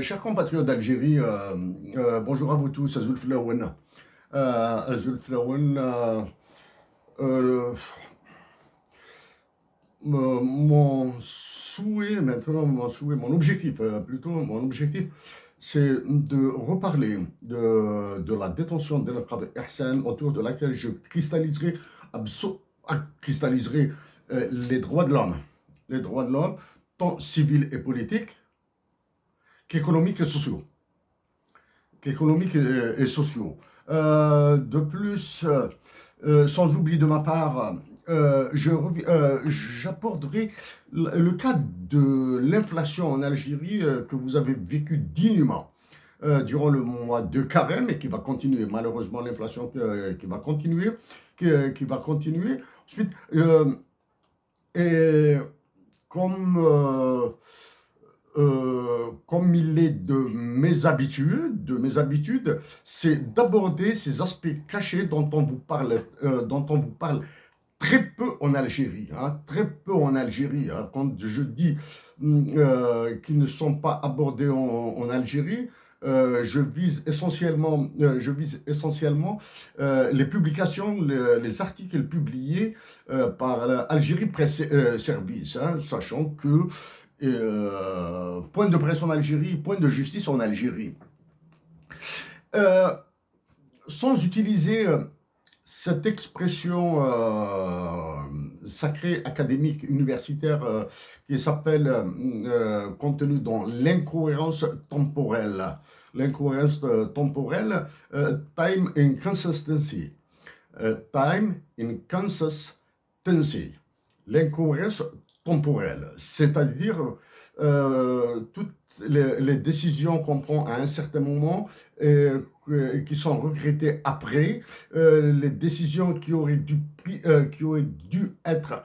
Chers compatriotes d'Algérie, bonjour à vous tous, Azul Flaouen. Azul Flaouen, euh, mon souhait maintenant, mon objectif plutôt, mon objectif, c'est de reparler de la détention de l'Aqad Ihsan autour de laquelle je cristalliserai, cristalliserai les droits de l'homme. Les droits de l'homme, tant civils et politiques qu'économiques et sociaux. Et sociaux. De plus, sans oublier de ma part, j'aborderai le cas de l'inflation en Algérie que vous avez vécu dignement durant le mois de carême et qui va continuer. Malheureusement, l'inflation qui va continuer, qui va continuer. Ensuite, et comme comme il est de mes habitudes, c'est d'aborder ces aspects cachés dont on vous parle très peu en Algérie, hein, très peu en Algérie. Hein. Quand je dis qu'ils ne sont pas abordés en Algérie, je vise essentiellement les publications, les articles publiés par Algérie Presse Service, hein, sachant que point de presse en Algérie, point de justice en Algérie. Euh, Sans utiliser cette expression sacrée, académique, universitaire qui s'appelle, contenue dans l'incohérence temporelle. L'incohérence temporelle, time inconsistency. Time inconsistency. L'incohérence temporelle, c'est-à-dire toutes les décisions qu'on prend à un certain moment et qui sont regrettées après, les décisions qui auraient dû être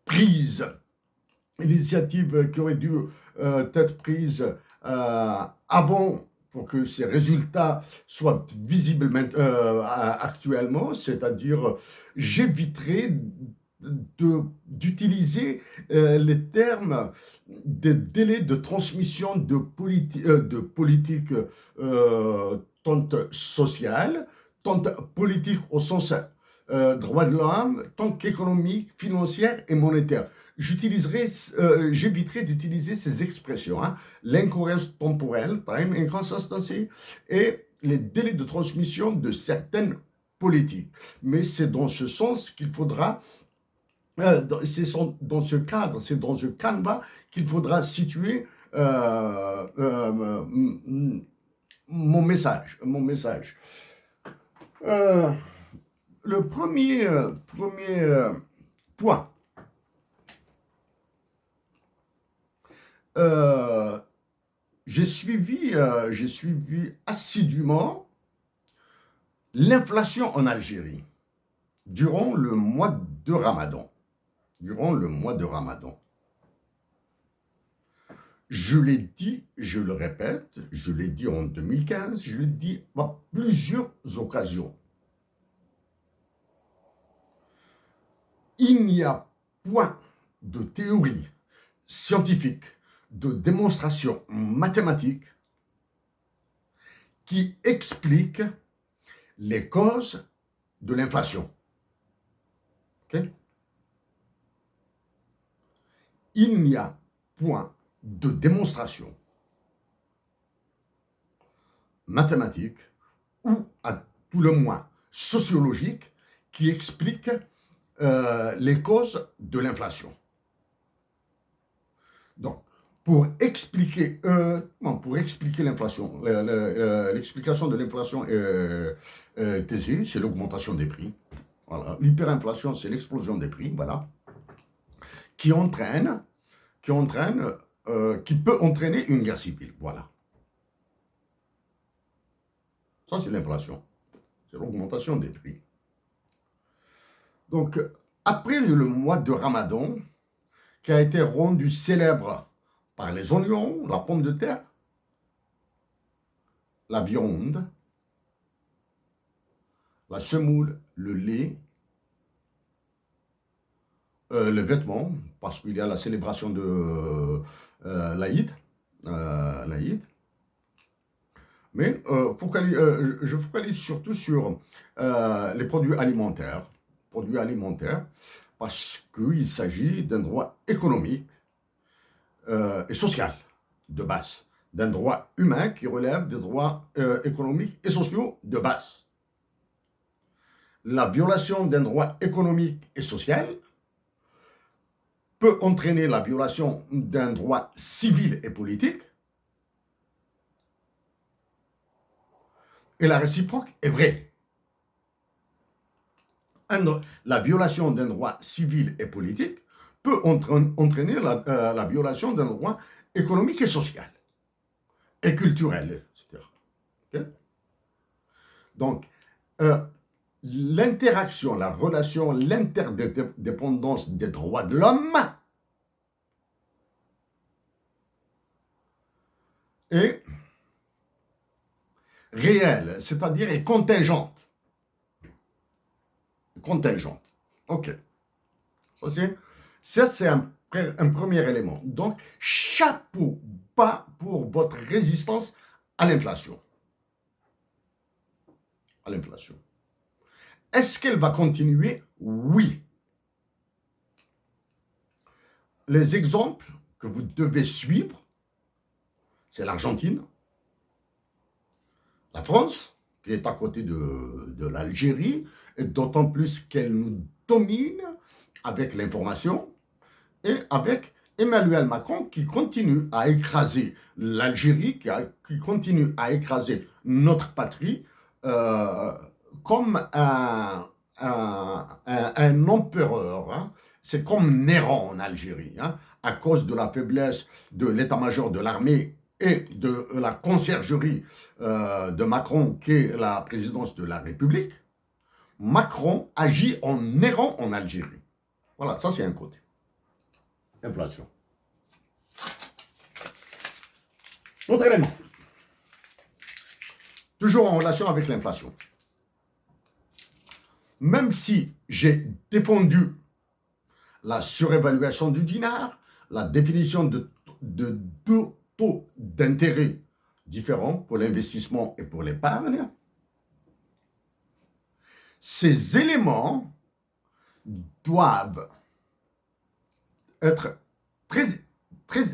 prises, l'initiative qui aurait dû être prise avant pour que ces résultats soient visibles actuellement, c'est-à-dire j'éviterai d'utiliser les termes de délai de transmission de politique tant sociale, tant politique au sens droit de l'homme, tant qu'économique, financière et monétaire. J'éviterai d'utiliser ces expressions, hein, l'incohérence temporelle, time inconsistency, et les délais de transmission de certaines politiques. Mais c'est dans ce sens qu'il faudra c'est dans ce cadre, c'est dans ce canevas qu'il faudra situer mon message. Euh, le premier point, euh, j'ai suivi assidûment l'inflation en Algérie durant le mois de Ramadan. Je l'ai dit, je le répète, je l'ai dit en 2015, je l'ai dit à plusieurs occasions. Il n'y a point de théorie scientifique, de démonstration mathématique qui explique les causes de l'inflation. Okay? Il n'y a point de démonstration mathématique ou à tout le moins sociologique qui explique les causes de l'inflation. Donc, pour expliquer l'inflation, l'explication de l'inflation est aisée, c'est l'augmentation des prix. Voilà. L'hyperinflation, c'est l'explosion des prix, voilà, qui peut entraîner une guerre civile. Voilà. Ça, c'est l'inflation. C'est l'augmentation des prix. Donc, après le mois de Ramadan, qui a été rendu célèbre par les oignons, la pomme de terre, la viande, la semoule, le lait, les vêtements, parce qu'il y a la célébration de l'Aïd, Mais je focalise surtout sur les produits alimentaires. Produits alimentaires, parce qu'il s'agit d'un droit économique et social de base, d'un droit humain qui relève des droits économiques et sociaux de base. La violation d'un droit économique et social peut entraîner la violation d'un droit civil et politique, et la réciproque est vraie. La violation d'un droit civil et politique peut entraîner la violation d'un droit économique et social, et culturel, etc. Okay? Donc, l'interaction, la relation, l'interdépendance des droits de l'homme est réelle, c'est-à-dire est contingente. Contingente. OK. Ça, c'est un premier élément. Donc, chapeau bas pour votre résistance à l'inflation. À l'inflation. Est-ce qu'elle va continuer? Oui. Les exemples que vous devez suivre, c'est l'Argentine, la France, qui est à côté de l'Algérie, et d'autant plus qu'elle nous domine avec l'information, et avec Emmanuel Macron qui continue à écraser l'Algérie, qui continue à écraser notre patrie, comme un empereur. Hein. C'est comme Néron en Algérie, hein, à cause de la faiblesse de l'état-major de l'armée et de la conciergerie de Macron, qui est la présidence de la République. Macron agit en Néron en Algérie. Voilà, ça c'est un côté. Inflation. Autre élément. Toujours en relation avec l'inflation. Même si j'ai défendu la surévaluation du dinar, la définition de deux taux d'intérêt différents pour l'investissement et pour l'épargne, ces éléments doivent être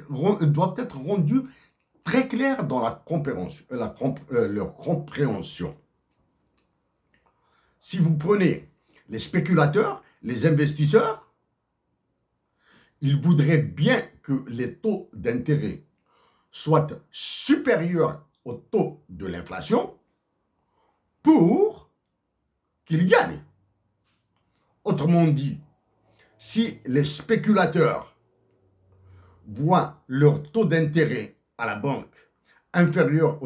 doivent être rendus très clairs dans leur compréhension. Si vous prenez les spéculateurs, les investisseurs, ils voudraient bien que les taux d'intérêt soient supérieurs au taux de l'inflation pour qu'ils gagnent. Autrement dit, si les spéculateurs voient leur taux d'intérêt à la banque inférieur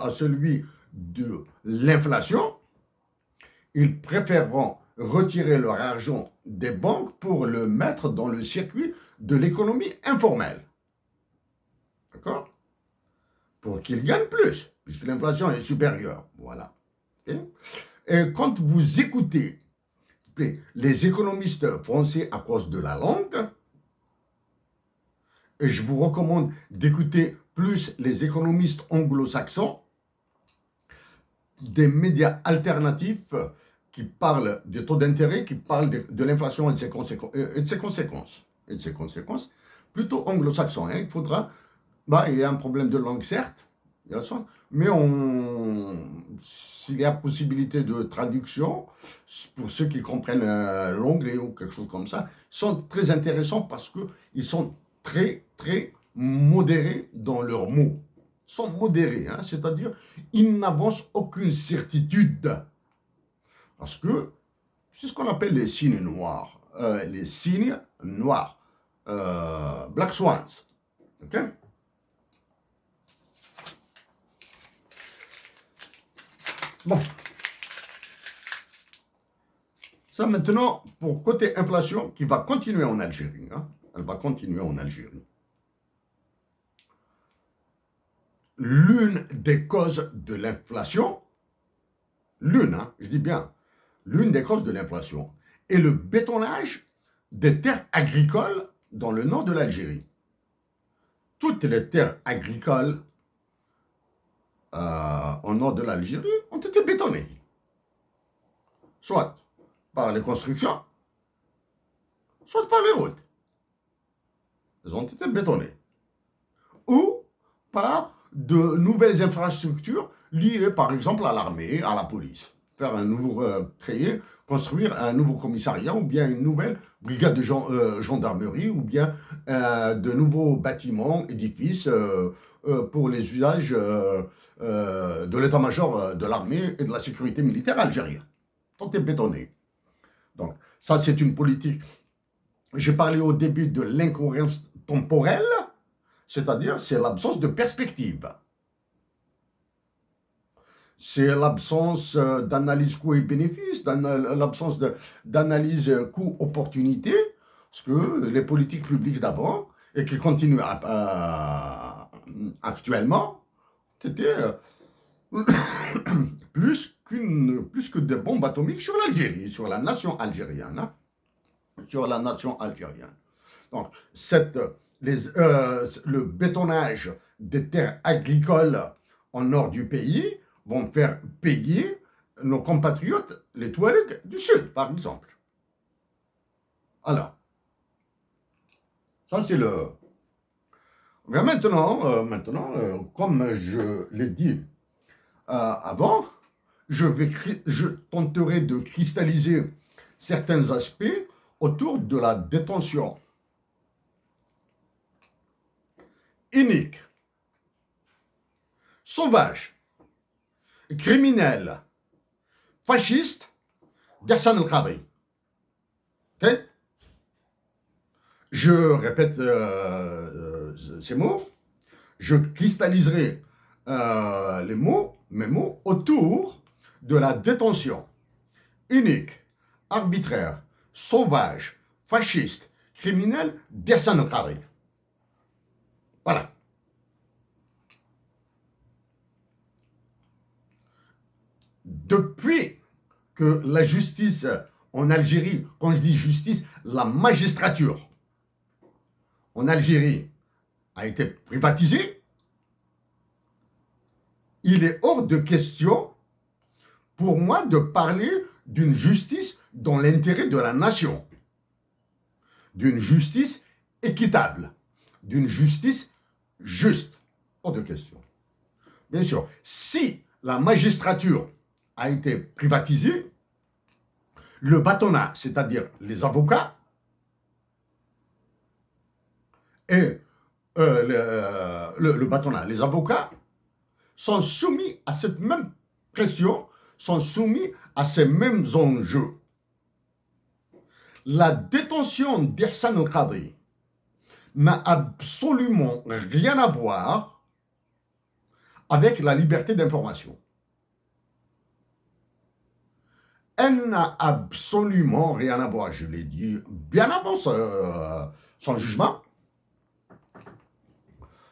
à celui de l'inflation, ils préféreront retirer leur argent des banques pour le mettre dans le circuit de l'économie informelle. D'accord? Pour qu'ils gagnent plus, puisque l'inflation est supérieure. Voilà. Okay? Et quand vous écoutez les économistes français à cause de la langue, et je vous recommande d'écouter plus les économistes anglo-saxons, des médias alternatifs qui parlent des taux d'intérêt, qui parlent de l'inflation et de ses conséquences, plutôt anglo-saxons. Hein. Il faudra, il y a un problème de langue, certes, mais s'il y a possibilité de traduction, pour ceux qui comprennent l'anglais ou quelque chose comme ça, sont très intéressants parce qu'ils sont très, très modérés dans leurs mots. Ils sont modérés, hein, c'est-à-dire ils n'avancent aucune certitude. Parce que c'est ce qu'on appelle les signes noirs. Les signes noirs. Black Swans. OK? Bon. Ça maintenant, pour côté inflation, qui va continuer en Algérie. Hein, elle va continuer en Algérie. L'une des causes de l'inflation, je dis bien, l'une des causes de l'inflation est le bétonnage des terres agricoles dans le nord de l'Algérie. Toutes les terres agricoles au nord de l'Algérie ont été bétonnés. Soit par les constructions, soit par les routes. Elles ont été bétonnées. Ou par de nouvelles infrastructures liées par exemple à l'armée, à la police. Faire un nouveau, construire un nouveau commissariat ou bien une nouvelle brigade de gendarmerie ou bien de nouveaux bâtiments, édifices pour les usages de l'état-major de l'armée et de la sécurité militaire algérienne. Tout est bétonné. Donc ça c'est une politique. J'ai parlé au début de l'incohérence temporelle, c'est-à-dire c'est l'absence de perspective. C'est l'absence d'analyse coût et bénéfice, l'absence d'analyse coût-opportunité, parce que les politiques publiques d'avant, et qui continuent actuellement, c'était plus que des bombes atomiques sur l'Algérie, sur la nation algérienne. Hein, sur la nation algérienne. Donc, le bétonnage des terres agricoles au nord du pays vont faire payer nos compatriotes, les Touaregs du Sud, par exemple. Alors, ça c'est le... Mais maintenant, comme je l'ai dit avant, je tenterai de cristalliser certains aspects autour de la détention inique, sauvage, criminelle, fasciste d'Hassan el-Khadri. Okay? Je répète ces mots, je cristalliserai mes mots autour de la détention inique, arbitraire, sauvage, fasciste, criminel d'Hassan el-Khadri. Voilà. Depuis que la justice en Algérie, quand je dis justice, la magistrature en Algérie a été privatisée, il est hors de question pour moi de parler d'une justice dans l'intérêt de la nation, d'une justice équitable, d'une justice juste. Hors de question. Bien sûr, si la magistrature a été privatisée, le bâtonnat, c'est-à-dire les avocats, et le bâtonnat, les avocats sont soumis à cette même pression, sont soumis à ces mêmes enjeux. La détention d'Hassan el-Khadri n'a absolument rien à voir avec la liberté d'information. Elle n'a absolument rien à voir, je l'ai dit bien avant son jugement.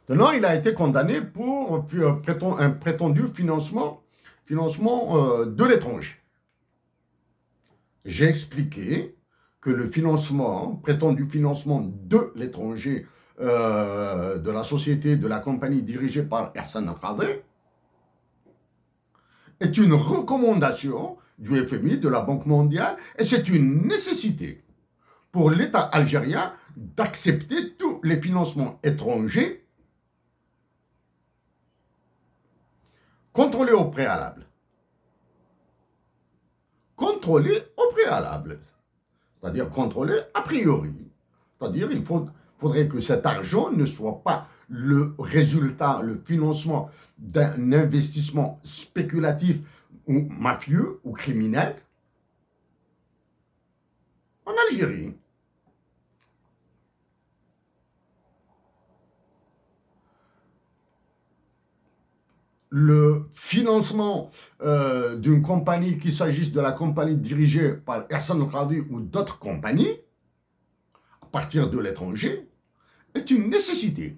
Maintenant, il a été condamné pour un prétendu financement de l'étranger. J'ai expliqué que le prétendu financement de l'étranger de la société, de la compagnie dirigée par Hassan el-Khadri est une recommandation du FMI, de la Banque mondiale, et c'est une nécessité pour l'État algérien d'accepter tous les financements étrangers contrôlés au préalable. Contrôlés au préalable, c'est-à-dire contrôlés a priori. C'est-à-dire qu'il faudrait que cet argent ne soit pas le résultat, le financement d'un investissement spéculatif ou mafieux ou criminel en Algérie. Le financement d'une compagnie, qu'il s'agisse de la compagnie dirigée par Hassan el-Khadri ou d'autres compagnies, à partir de l'étranger, est une nécessité.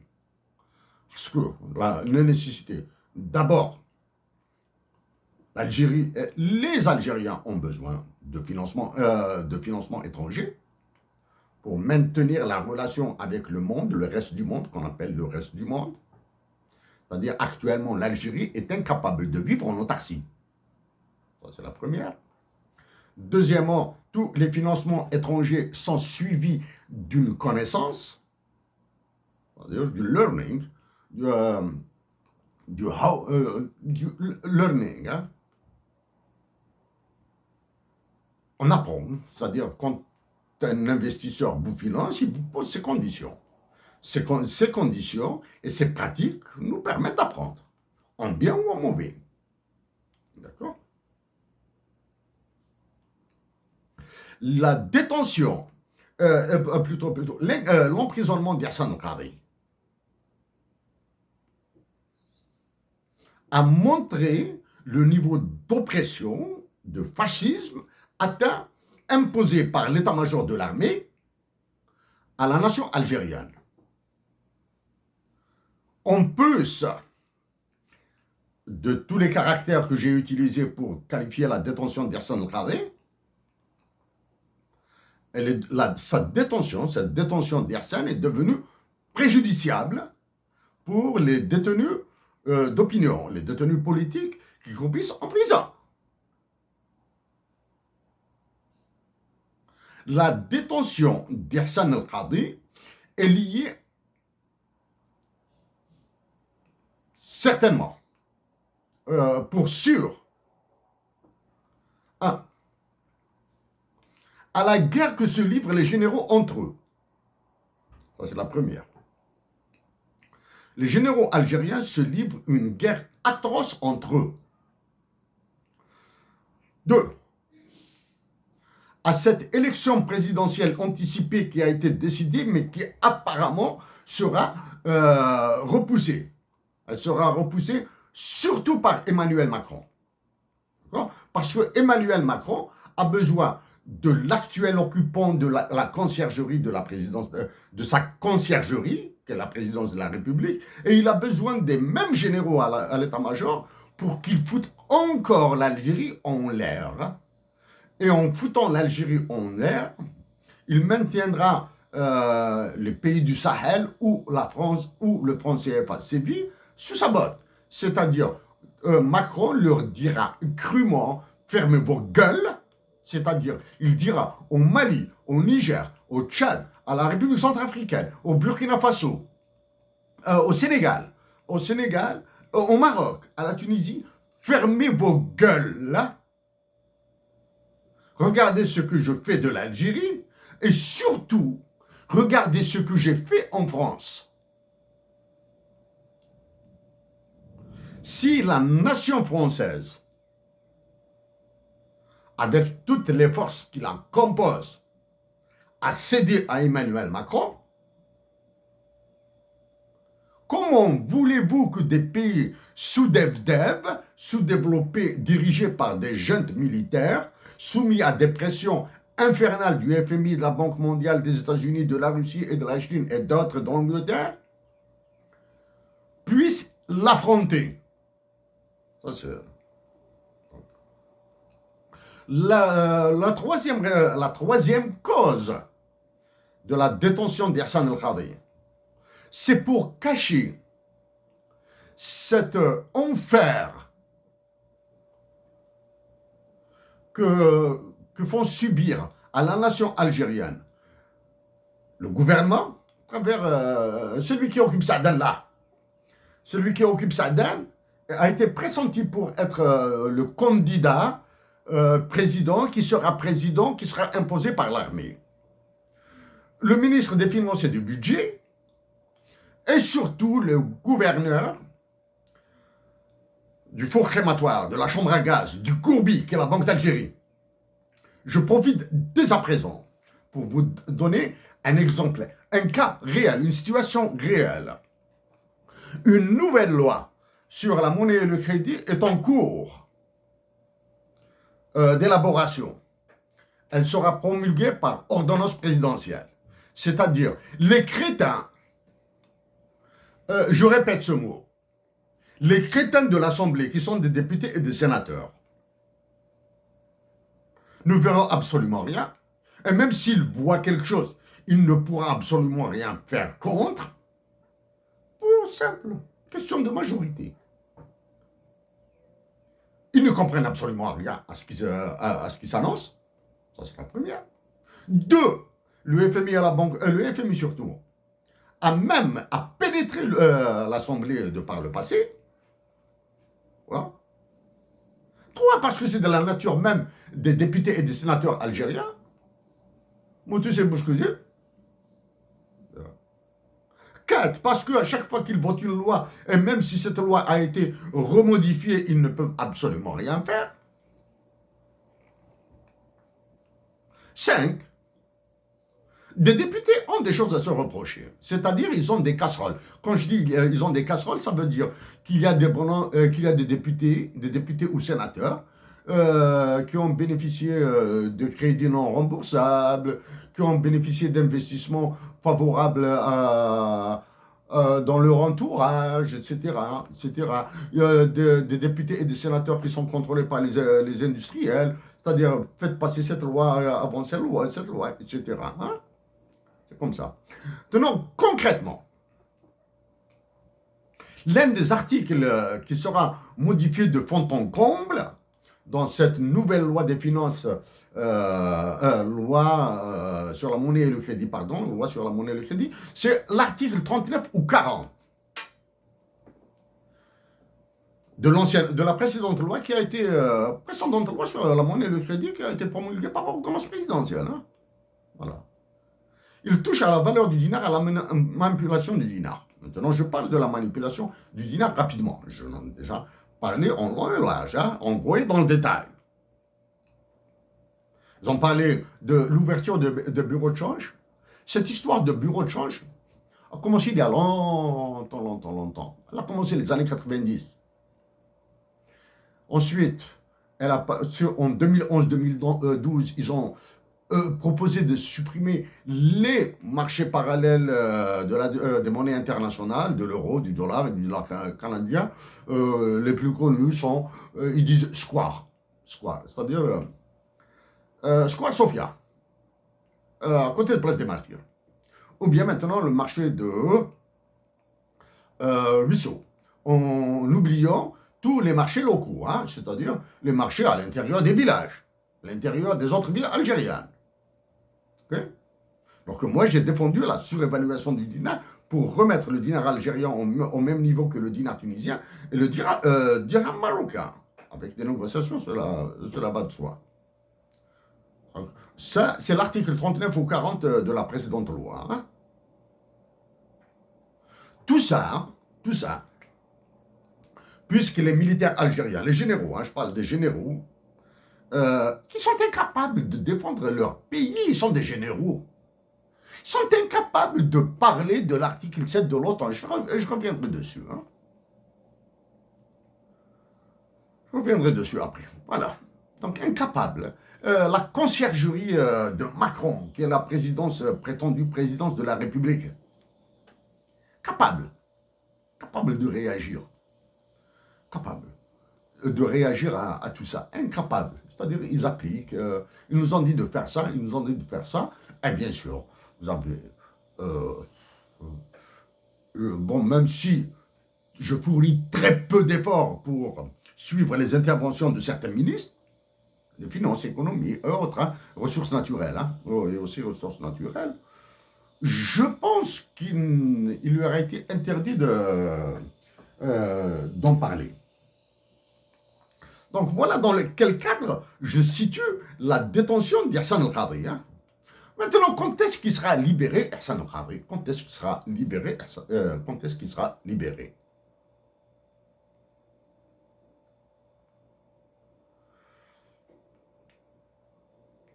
Parce que la nécessité, d'abord, l'Algérie, les Algériens ont besoin de financement étranger pour maintenir la relation avec le monde, le reste du monde, qu'on appelle le reste du monde. C'est-à-dire, actuellement, l'Algérie est incapable de vivre en autarcie. Ça, c'est la première. Deuxièmement, tous les financements étrangers sont suivis d'une connaissance, c'est-à-dire du learning, du learning. Hein. On apprend, c'est-à-dire quand un investisseur vous finance, il vous pose ses conditions. Ces conditions et ces pratiques nous permettent d'apprendre, en bien ou en mauvais. D'accord? La détention, plutôt, l'emprisonnement d'Hassan Qadi a montré le niveau d'oppression, de fascisme atteint, imposé par l'état-major de l'armée à la nation algérienne. En plus de tous les caractères que j'ai utilisés pour qualifier la détention d'Hassan Qadi, cette détention d'Hassan est devenue préjudiciable pour les détenus d'opinion, les détenus politiques qui croupissent en prison. La détention d'Hassan el-Qadi est liée certainement, pour sûr, à la guerre que se livrent les généraux entre eux. Ça, c'est la première. Les généraux algériens se livrent une guerre atroce entre eux. 2. À cette élection présidentielle anticipée qui a été décidée, mais qui apparemment sera repoussée. Elle sera repoussée surtout par Emmanuel Macron. Parce que Emmanuel Macron a besoin de l'actuel occupant de la conciergerie de la présidence, de sa conciergerie, qui est la présidence de la République, et il a besoin des mêmes généraux à l'état-major pour qu'ils foutent encore l'Algérie en l'air. Et en foutant l'Algérie en l'air, il maintiendra les pays du Sahel ou la France ou le franc CFA sévit sous sa botte. C'est-à-dire, Macron leur dira crûment, fermez vos gueules. C'est-à-dire, il dira au Mali, au Niger, au Tchad, à la République centrafricaine, au Burkina Faso, au Sénégal, au Maroc, à la Tunisie, fermez vos gueules là. Regardez ce que je fais de l'Algérie et surtout, regardez ce que j'ai fait en France. Si la nation française, avec toutes les forces qui la composent, a cédé à Emmanuel Macron, comment voulez-vous que des pays sous-développés, dirigés par des jeunes militaires, soumis à des pressions infernales du FMI, de la Banque mondiale, des États-Unis, de la Russie et de la Chine et d'autres d'Angleterre, puissent l'affronter? Ça, c'est... La troisième cause de la détention d'Hassan el-Qadi, c'est pour cacher cet enfer que font subir à la nation algérienne le gouvernement, à travers celui qui occupe Saadan là. Celui qui occupe Saadan a été pressenti pour être le candidat président qui sera imposé par l'armée. Le ministre des Finances et du Budget et surtout le gouverneur du four crématoire, de la chambre à gaz, du Courbi, qui est la Banque d'Algérie. Je profite dès à présent pour vous donner un exemple, un cas réel, une situation réelle. Une nouvelle loi sur la monnaie et le crédit est en cours d'élaboration. Elle sera promulguée par ordonnance présidentielle. C'est-à-dire, les crétins, je répète ce mot, les crétins de l'Assemblée, qui sont des députés et des sénateurs, ne verront absolument rien. Et même s'ils voient quelque chose, ils ne pourront absolument rien faire contre. Pour simple Question de majorité. Ils ne comprennent absolument rien à ce qui s'annonce. Ça, c'est la première. Deux, le FMI à la banque, le FMI surtout, a pénétré l'Assemblée de par le passé. Voilà. Trois, parce que c'est de la nature même des députés et des sénateurs algériens. Moutou, c'est bousculé. Quatre, parce qu'à chaque fois qu'ils votent une loi, et même si cette loi a été remodifiée, ils ne peuvent absolument rien faire. Cinq, des députés ont des choses à se reprocher. C'est-à-dire, ils ont des casseroles. Quand je dis ils ont des casseroles, ça veut dire qu'il y a des députés ou sénateurs qui ont bénéficié de crédits non remboursables, qui ont bénéficié d'investissements favorables dans leur entourage, etc. Il y a des députés et des sénateurs qui sont contrôlés par les industriels, c'est-à-dire, faites passer cette loi avant cette loi, etc. Hein? C'est comme ça. Tenons concrètement, l'un des articles qui sera modifié de fond en comble dans cette nouvelle loi des finances, loi sur la monnaie et le crédit, loi sur la monnaie et le crédit, c'est l'article 39 ou 40 de la précédente loi qui a été, précédente loi sur la monnaie et le crédit qui a été promulguée par ordonnance présidentielle. Hein? Voilà. Il touche à la valeur du dinar, à la manipulation du dinar. Maintenant, je parle de la manipulation du dinar rapidement. Je l'en ai déjà parlé en long et large, hein, en gros et dans le détail. Ils ont parlé de l'ouverture de bureaux de change. Cette histoire de bureau de change a commencé il y a longtemps. Elle a commencé les années 90. Ensuite, en 2011-2012, ils ont proposé de supprimer les marchés parallèles des monnaies internationales, de l'euro, du dollar et du dollar canadien. Les plus connus sont, ils disent Square, c'est-à-dire Square Sofia, à côté de Place des Martyrs. Ou bien maintenant le marché de Ruisseau, en oubliant tous les marchés locaux, hein, c'est-à-dire les marchés à l'intérieur des villages, à l'intérieur des autres villes algériennes. Okay? Donc moi, j'ai défendu la surévaluation du dinar pour remettre le dinar algérien au même niveau que le dinar tunisien et le dirham marocain, avec des négociations, cela va de soi. Donc, ça, c'est l'article 39 ou 40 de la précédente loi. Hein? Tout ça, puisque les militaires algériens, les généraux, hein, je parle des généraux, qui sont incapables de défendre leur pays, ils sont des généraux. Ils sont incapables de parler de l'article 7 de l'OTAN. Je reviendrai dessus. Hein. Je reviendrai dessus après. Voilà. Donc, incapables. La conciergerie de Macron, qui est la prétendue présidence de la République, capable de réagir. Capable de réagir à tout ça. Incapable. C'est-à-dire, ils appliquent. Ils nous ont dit de faire ça, Et bien sûr, vous avez... bon, même si je fournis très peu d'efforts pour suivre les interventions de certains ministres, des finances, économie et autres, hein, ressources naturelles, hein, et aussi ressources naturelles, je pense qu'il lui aurait été interdit d'en parler. Donc voilà dans quel cadre je situe la détention d'Hassan El-Khadri. Hein. Maintenant, quand est-ce qu'il sera libéré, Hassan El-Khadri? Quand est-ce qu'il sera libéré?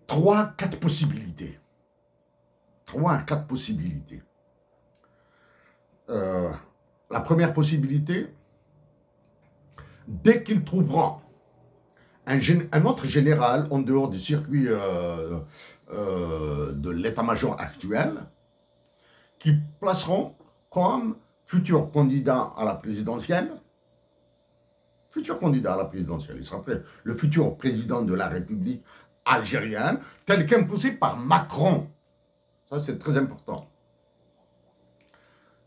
Trois à quatre possibilités. La première possibilité, dès qu'ils trouveront un autre général en dehors du circuit de l'état-major actuel, qui placeront comme futur candidat à la présidentielle. Il sera le futur président de la République algérienne, tel qu'imposé par Macron. Ça, c'est très important.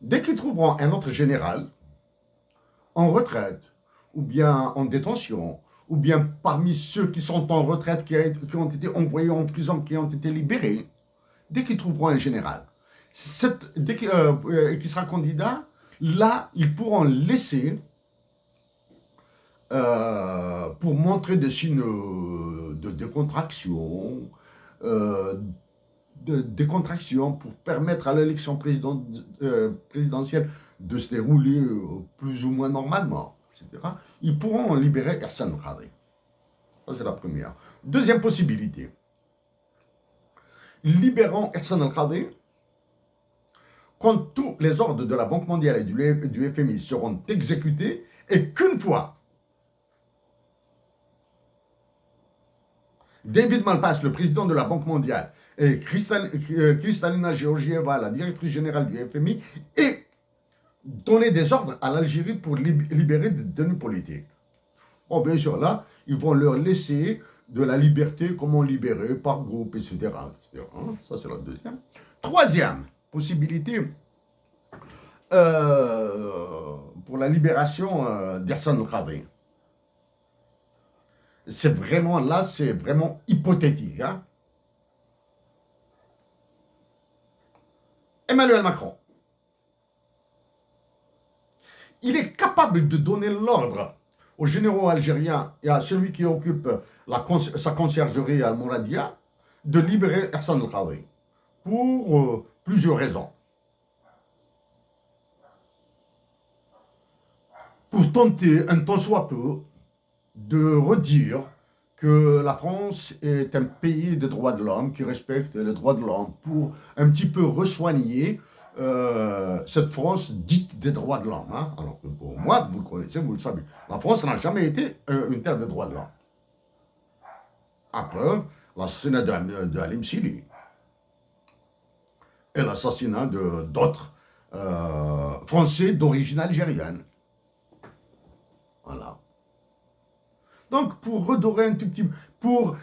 Dès qu'ils trouveront un autre général, en retraite, ou bien en détention, ou bien parmi ceux qui sont en retraite, qui ont été envoyés en prison, qui ont été libérés, dès qu'ils trouveront un général, dès qu'il sera candidat, là, ils pourront laisser pour montrer des signes de décontraction, pour permettre à l'élection présidentielle de se dérouler plus ou moins normalement, etc. Ils pourront libérer Hassan al-Khadri. Ça, c'est la première. Deuxième possibilité. Libérons Hassan al-Khadri quand tous les ordres de la Banque mondiale et du FMI seront exécutés et qu'une fois David Malpass, le président de la Banque mondiale, et Kristalina Georgieva, la directrice générale du FMI, aient donné des ordres à l'Algérie pour libérer des détenus politiques. Bon, bien sûr, là, ils vont leur laisser de la liberté, comment libérer par groupe, etc. etc. Ça, c'est la deuxième. Troisième possibilité pour la libération d'Hassan al-Khadri. C'est vraiment là, c'est vraiment hypothétique. Hein? Emmanuel Macron, il est capable de donner l'ordre aux généraux algériens et à celui qui occupe sa conciergerie à Al-Mouradia de libérer Hassan al-Khadri pour plusieurs raisons. Pour tenter un tant soit peu de redire que la France est un pays des droits de l'homme, qui respecte les droits de l'homme, pour un petit peu resoigner cette France dite des droits de l'homme. Hein. Alors que pour moi, vous le connaissez, vous le savez, la France n'a jamais été une terre des droits de l'homme. Après, l'assassinat de Halim Sili et l'assassinat d'autres Français d'origine algérienne. Voilà. Donc, pour redorer un tout petit peu, pour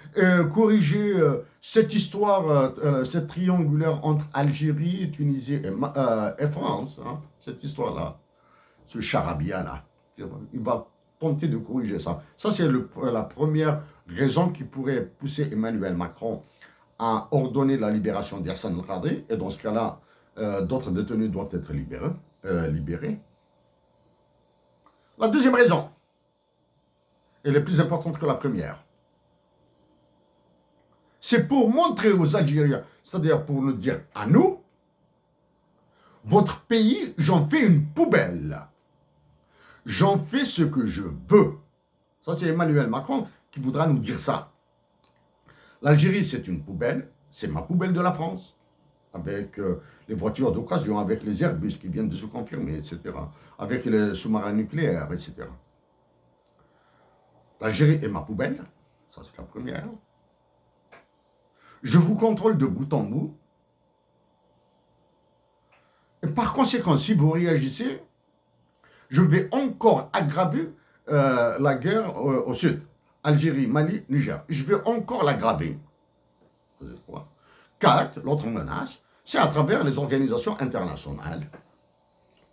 corriger cette histoire, cette triangulaire entre Algérie, Tunisie et France, hein, cette histoire-là, ce charabia-là, il va tenter de corriger ça. Ça, c'est la première raison qui pourrait pousser Emmanuel Macron à ordonner la libération d'Hassan al-Khadri, et dans ce cas-là, d'autres détenus doivent être libérés. La deuxième raison, elle est plus importante que la première. C'est pour montrer aux Algériens, c'est-à-dire pour nous dire à nous, votre pays, j'en fais une poubelle. J'en fais ce que je veux. Ça, c'est Emmanuel Macron qui voudra nous dire ça. L'Algérie, c'est une poubelle, c'est ma poubelle de la France, avec les voitures d'occasion, avec les Airbus qui viennent de se confirmer, etc., avec les sous-marins nucléaires, etc. L'Algérie est ma poubelle, ça c'est la première. Je vous contrôle de bout en bout. Et par conséquent, si vous réagissez, je vais encore aggraver la guerre au sud. Algérie, Mali, Niger. Je vais encore l'aggraver. 4, l'autre menace, c'est à travers les organisations internationales,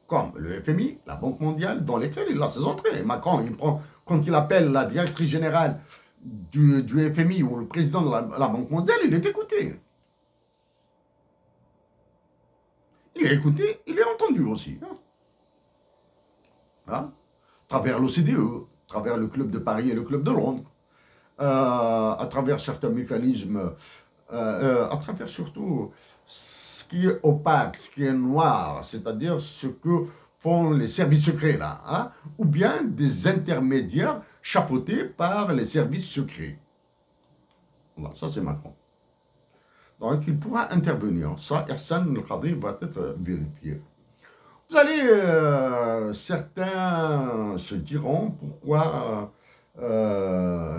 comme le FMI, la Banque mondiale, dans lesquelles il a ses entrées. Macron, quand il appelle la directrice générale du FMI ou le président de la Banque mondiale, il est écouté. Il est écouté, il est entendu aussi. Hein? À travers l'OCDE, à travers le Club de Paris et le Club de Londres, à travers certains mécanismes, à travers surtout ce qui est opaque, ce qui est noir, c'est-à-dire ce que font les services secrets là, hein, ou bien des intermédiaires chapeautés par les services secrets. Voilà, ça c'est Macron. Donc il pourra intervenir. Ça, Hassan al-Khadri va être vérifié. Vous allez, certains se diront pourquoi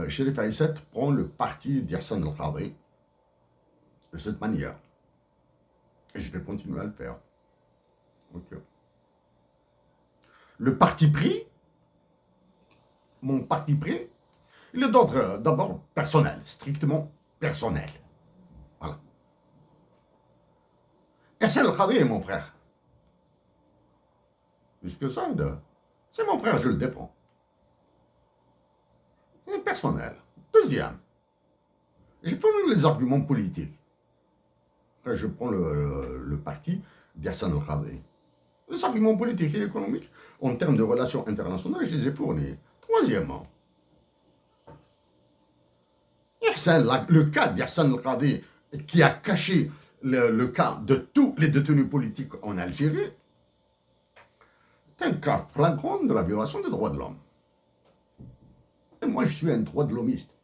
Chérif Aïssat prend le parti d'Hassan al-Khadri de cette manière. Et je vais continuer à le faire. Okay. Le parti pris, mon parti pris, il est d'ordre d'abord personnel, strictement personnel. Voilà. Hassan al-Khadri est mon frère. Plus que ça, C'est mon frère, je le défends. C'est personnel. Deuxième, j'ai fourni les arguments politiques. Après, je prends le parti d'Hassan al-Khadri. Les arguments politiques et économiques, en termes de relations internationales, je les ai fournis. Troisièmement, le cas d'Hassan al-Khadri, qui a caché le cas de tous les détenus politiques en Algérie, c'est un cas flagrant de la violation des droits de l'homme. Et moi, je suis un droit de l'hommiste.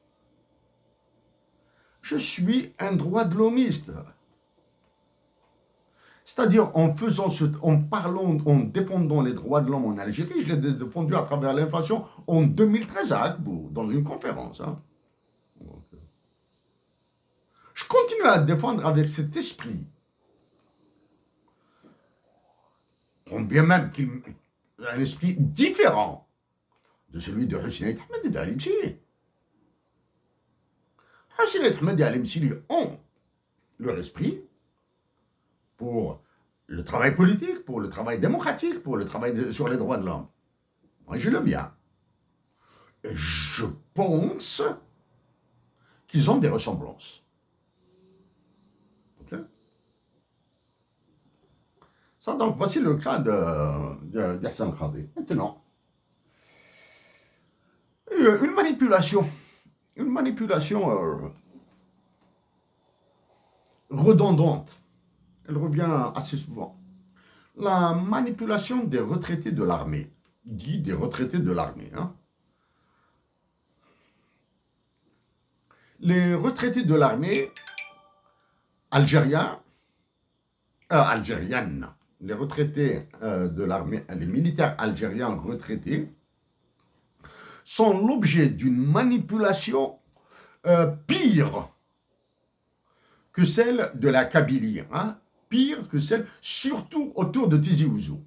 Je suis un droit de l'hommiste. C'est-à-dire, en parlant, en défendant les droits de l'homme en Algérie, je l'ai défendu à travers l'inflation en 2013 à Agbourg, dans une conférence. Hein. Je continue à défendre avec cet esprit. Bien même qu'il un esprit différent de celui de Hussein Ahmed et d'Alim Sili. Hussein Ahmed et Alim Sili ont leur esprit pour le travail politique, pour le travail démocratique, pour le travail sur les droits de l'homme. Moi, j'ai le mien. Et je pense qu'ils ont des ressemblances. Okay? Ça, donc, voici le cas d'Hassan Khadri. Maintenant, une manipulation redondante. Elle revient assez souvent. La manipulation des retraités de l'armée, dit des retraités de l'armée. Hein. Les retraités de l'armée algériennes, les retraités de l'armée, les militaires algériens retraités, sont l'objet d'une manipulation pire que celle de la Kabylie. Hein. Pire que celle, surtout autour de Tizi Ouzou.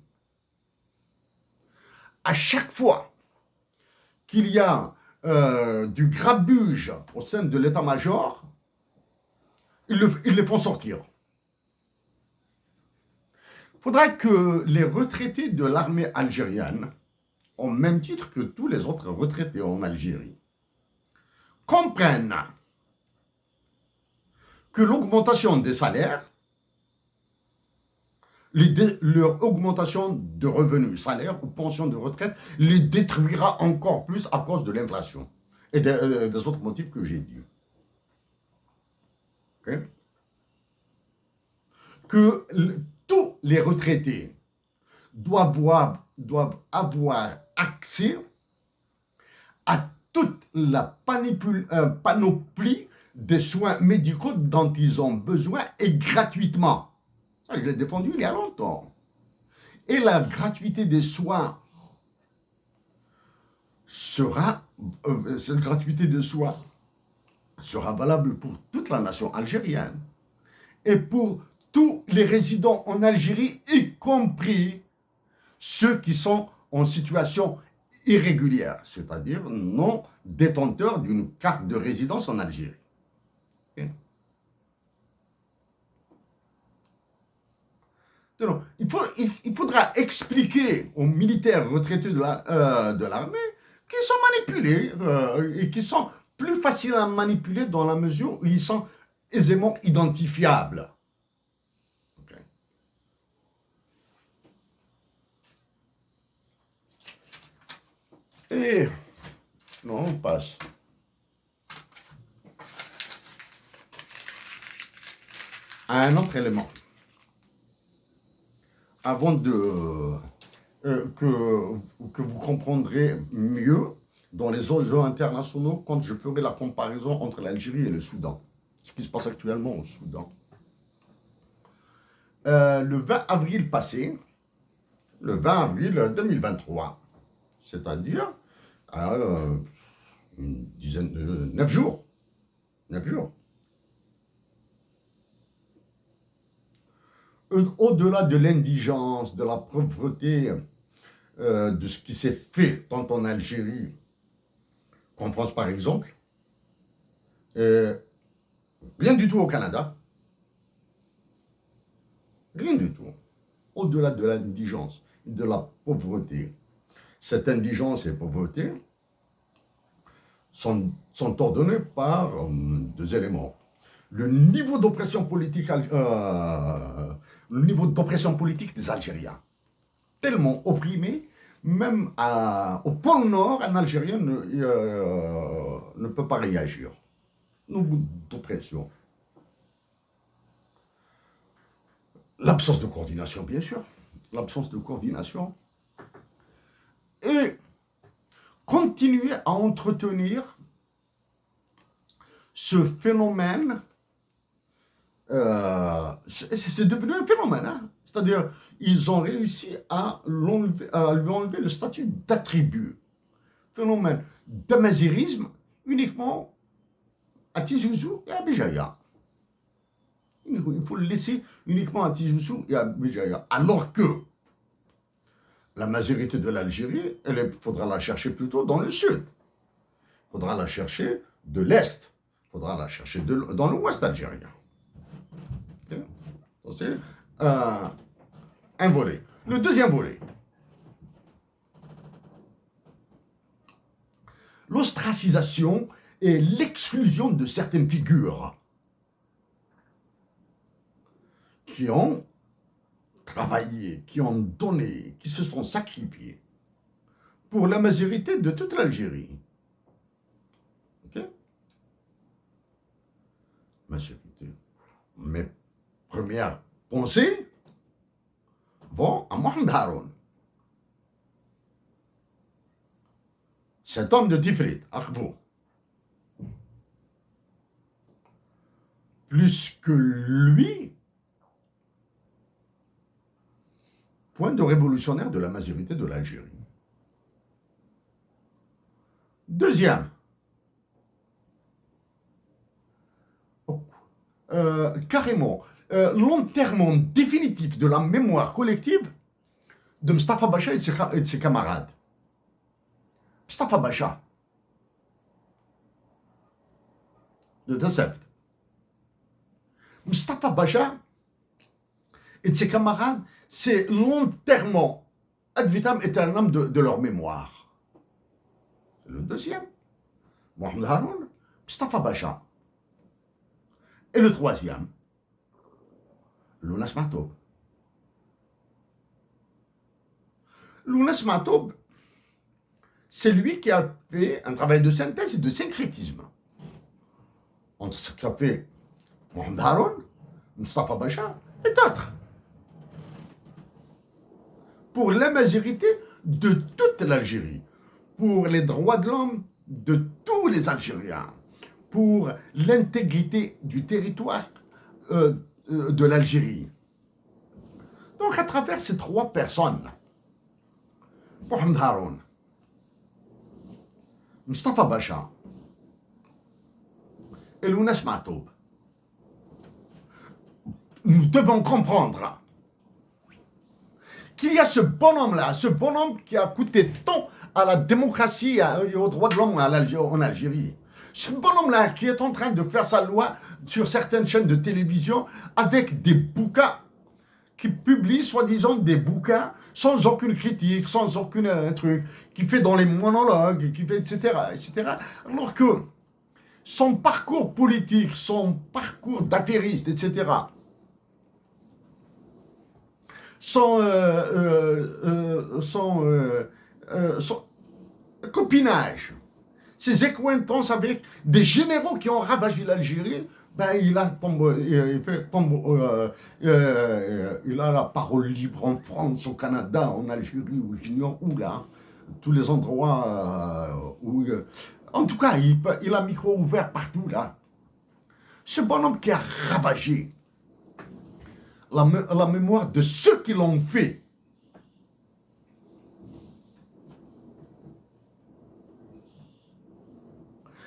À chaque fois qu'il y a du grabuge au sein de l'état-major, ils les font sortir. Il faudrait que les retraités de l'armée algérienne, au même titre que tous les autres retraités en Algérie, comprennent que l'augmentation des salaires, leur augmentation de revenus, salaires ou pensions de retraite, les détruira encore plus à cause de l'inflation et des autres motifs que j'ai dit. Okay? Que tous les retraités doivent avoir accès à toute la panoplie des soins médicaux dont ils ont besoin et gratuitement. Ça, je l'ai défendu il y a longtemps. Et la gratuité des soins cette gratuité de soins sera valable pour toute la nation algérienne et pour tous les résidents en Algérie, y compris ceux qui sont en situation irrégulière, c'est-à-dire non détenteurs d'une carte de résidence en Algérie. Okay? Donc, il faudra expliquer aux militaires retraités de l'armée qu'ils sont manipulés et qu'ils sont plus faciles à manipuler dans la mesure où ils sont aisément identifiables. Okay. Et non, on passe. À un autre élément. Avant que vous comprendrez mieux dans les enjeux internationaux quand je ferai la comparaison entre l'Algérie et le Soudan. Ce qui se passe actuellement au Soudan. Le 20 avril passé, le 20 avril 2023, c'est-à-dire une dizaine de 9 jours. 9 jours. Au-delà de l'indigence, de la pauvreté, de ce qui s'est fait tant en Algérie qu'en France par exemple, rien du tout au Canada, rien du tout. Au-delà de l'indigence, de la pauvreté, Cette indigence et pauvreté sont ordonnées par deux éléments. Le niveau d'oppression politique des Algériens, tellement opprimés, même au pôle Nord, un Algérien ne peut pas réagir. Niveau d'oppression. L'absence de coordination, bien sûr. L'absence de coordination. Et continuer à entretenir ce phénomène, c'est devenu un phénomène, hein? C'est-à-dire ils ont réussi à lui enlever le statut d'attribut. Phénomène d'amazirisme uniquement à Tizi Ouzou et à Béjaïa. Il faut le laisser uniquement à Tizi Ouzou et à Béjaïa. Alors que la majorité de l'Algérie, il faudra la chercher plutôt dans le sud. Il faudra la chercher de l'est. Il faudra la chercher dans l'ouest algérien. Okay? C'est un volet. Le deuxième volet. L'ostracisation et l'exclusion de certaines figures qui ont travaillé, qui ont donné, qui se sont sacrifiés pour la majorité de toute l'Algérie. Ok? Majorité. Mes premières pensées vont à Mohamed Haroun. Cet homme de Tifrit, Akhbou. Plus que lui, point de révolutionnaire de la majorité de l'Algérie. Deuxième, carrément, l'enterrement définitif de la mémoire collective de Mustapha Bacha et de ses camarades. Mustapha Bacha, le Dessert. Mustapha Bacha et de ses camarades, c'est l'enterrement ad vitam aeternam de leur mémoire. C'est le deuxième. Mohamed Haroun, Mustapha Bacha. Et le troisième, Lounas Matoub. Lounas Matoub, c'est lui qui a fait un travail de synthèse et de syncrétisme entre ce qu'a fait Mohamed Haroun, Mustapha Bacha et d'autres. Pour la majorité de toute l'Algérie, pour les droits de l'homme de tous les Algériens, pour l'intégrité du territoire de l'Algérie. Donc à travers ces trois personnes, Mohamed Haroun, Mustapha Bacha et Lounas Matoub, nous devons comprendre qu'il y a ce bonhomme-là, ce bonhomme qui a coûté tant à la démocratie et aux droits de l'homme en Algérie. Ce bonhomme-là qui est en train de faire sa loi sur certaines chaînes de télévision avec des bouquins, qui publie soi-disant des bouquins sans aucune critique, sans aucun truc, qui fait dans les monologues, qui fait etc., etc. Alors que son parcours politique, son parcours d'affairiste, etc., son copinage, ses accointances avec des généraux qui ont ravagé l'Algérie, ben il a la parole libre en France, au Canada, en Algérie, où j'ignore où là, tous les endroits où... en tout cas, il a micro ouvert partout là. Ce bonhomme qui a ravagé la mémoire de ceux qui l'ont fait.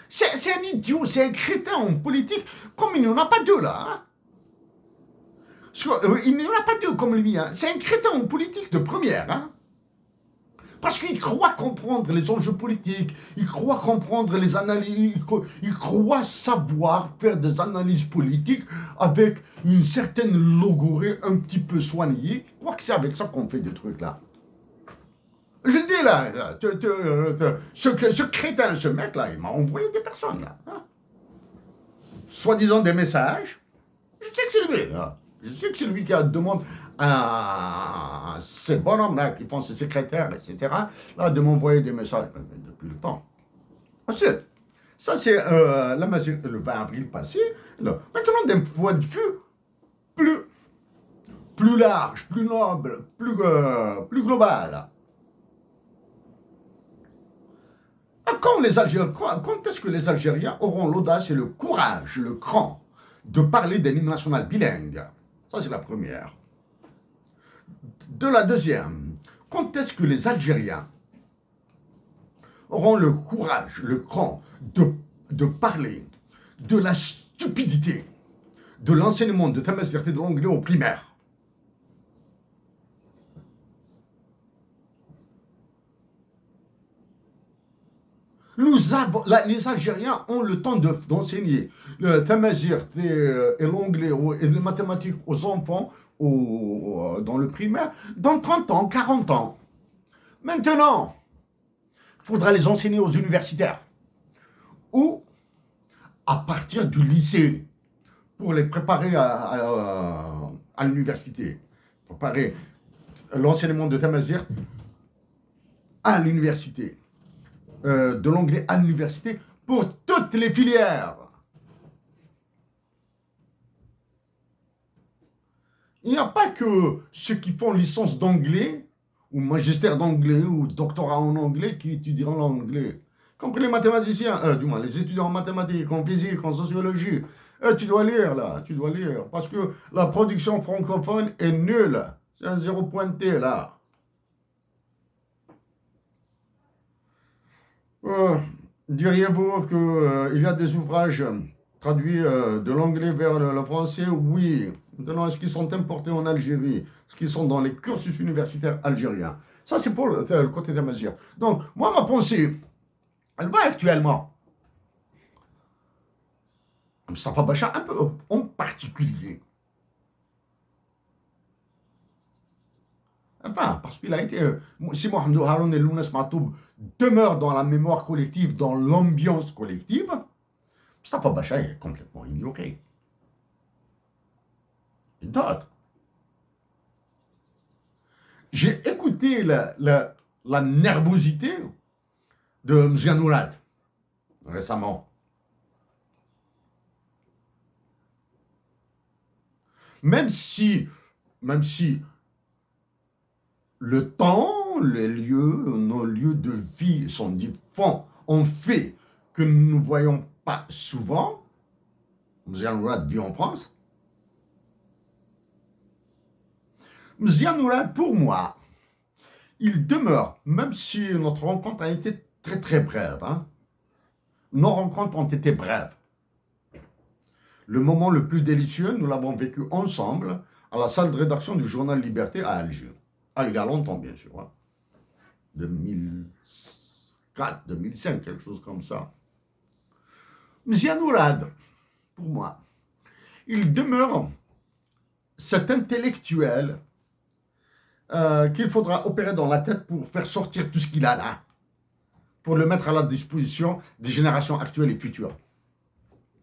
C'est un idiot, c'est un crétin en politique, comme il n'y en a pas deux là. Hein. Il n'y en a pas deux comme lui. Hein. C'est un crétin en politique de première. Hein. Parce qu'il croit comprendre les enjeux politiques, il croit comprendre les analyses, il croit savoir faire des analyses politiques avec une certaine logorée un petit peu soignée. Je crois que c'est avec ça qu'on fait des trucs là. Je le dis là, ce crétin, ce mec-là, il m'a envoyé des personnes là. Hein. Soi-disant des messages. Je sais que c'est lui. Hein. Je sais que c'est lui qui a demandé à ces bonhommes-là qui font ses secrétaires, etc., là, de m'envoyer des messages depuis le temps. Ensuite, ça c'est le 20 avril passé. Là. Maintenant, d'un point de vue plus large, plus noble, plus global. Quand est-ce que les Algériens auront l'audace et le courage, le cran, de parler d'un hymne national bilingue? Ça, c'est la première. De la deuxième, quand est-ce que les Algériens auront le courage, le cran, de parler de la stupidité de l'enseignement de Tamazight et de l'anglais au primaire? Les Algériens ont le temps d'enseigner le Tamazight et l'anglais et les mathématiques aux enfants dans le primaire dans 30 ans, 40 ans. Maintenant, il faudra les enseigner aux universitaires ou à partir du lycée pour les préparer à l'université. Préparer l'enseignement de Tamazight à l'université. De l'anglais à l'université pour toutes les filières. Il n'y a pas que ceux qui font licence d'anglais, ou magistère d'anglais, ou doctorat en anglais, qui étudieront l'anglais. Compris les mathématiciens, du moins les étudiants en mathématiques, en physique, en sociologie. Tu dois lire, là, tu dois lire. Parce que la production francophone est nulle. C'est un zéro pointé, là. Diriez-vous qu'il y a des ouvrages traduits de l'anglais vers le français? Oui. Maintenant, est-ce qu'ils sont importés en Algérie? Est-ce qu'ils sont dans les cursus universitaires algériens? Ça, c'est pour le côté Tamazight. Donc, moi, ma pensée, elle va actuellement. Moustapha Bacha, un peu en particulier. Enfin, parce qu'il a été. Si Mohamed Haroun et Lounes Matoub demeurent dans la mémoire collective, dans l'ambiance collective, Moustapha Bacha est complètement ignoré. Et d'autres. J'ai écouté la nervosité de Mzianourad récemment. Même si le temps, les lieux, nos lieux de vie sont différents, ont fait que nous ne voyons pas souvent. Mzianourad vit en France. Mzianourad, pour moi, il demeure, même si notre rencontre a été très très brève, hein, nos rencontres ont été brèves. Le moment le plus délicieux, nous l'avons vécu ensemble à la salle de rédaction du journal Liberté à Alger. Ah, il y a longtemps, bien sûr. Hein. 2004, 2005, quelque chose comme ça. Mzianourad, pour moi, il demeure cet intellectuel qu'il faudra opérer dans la tête pour faire sortir tout ce qu'il a là, pour le mettre à la disposition des générations actuelles et futures.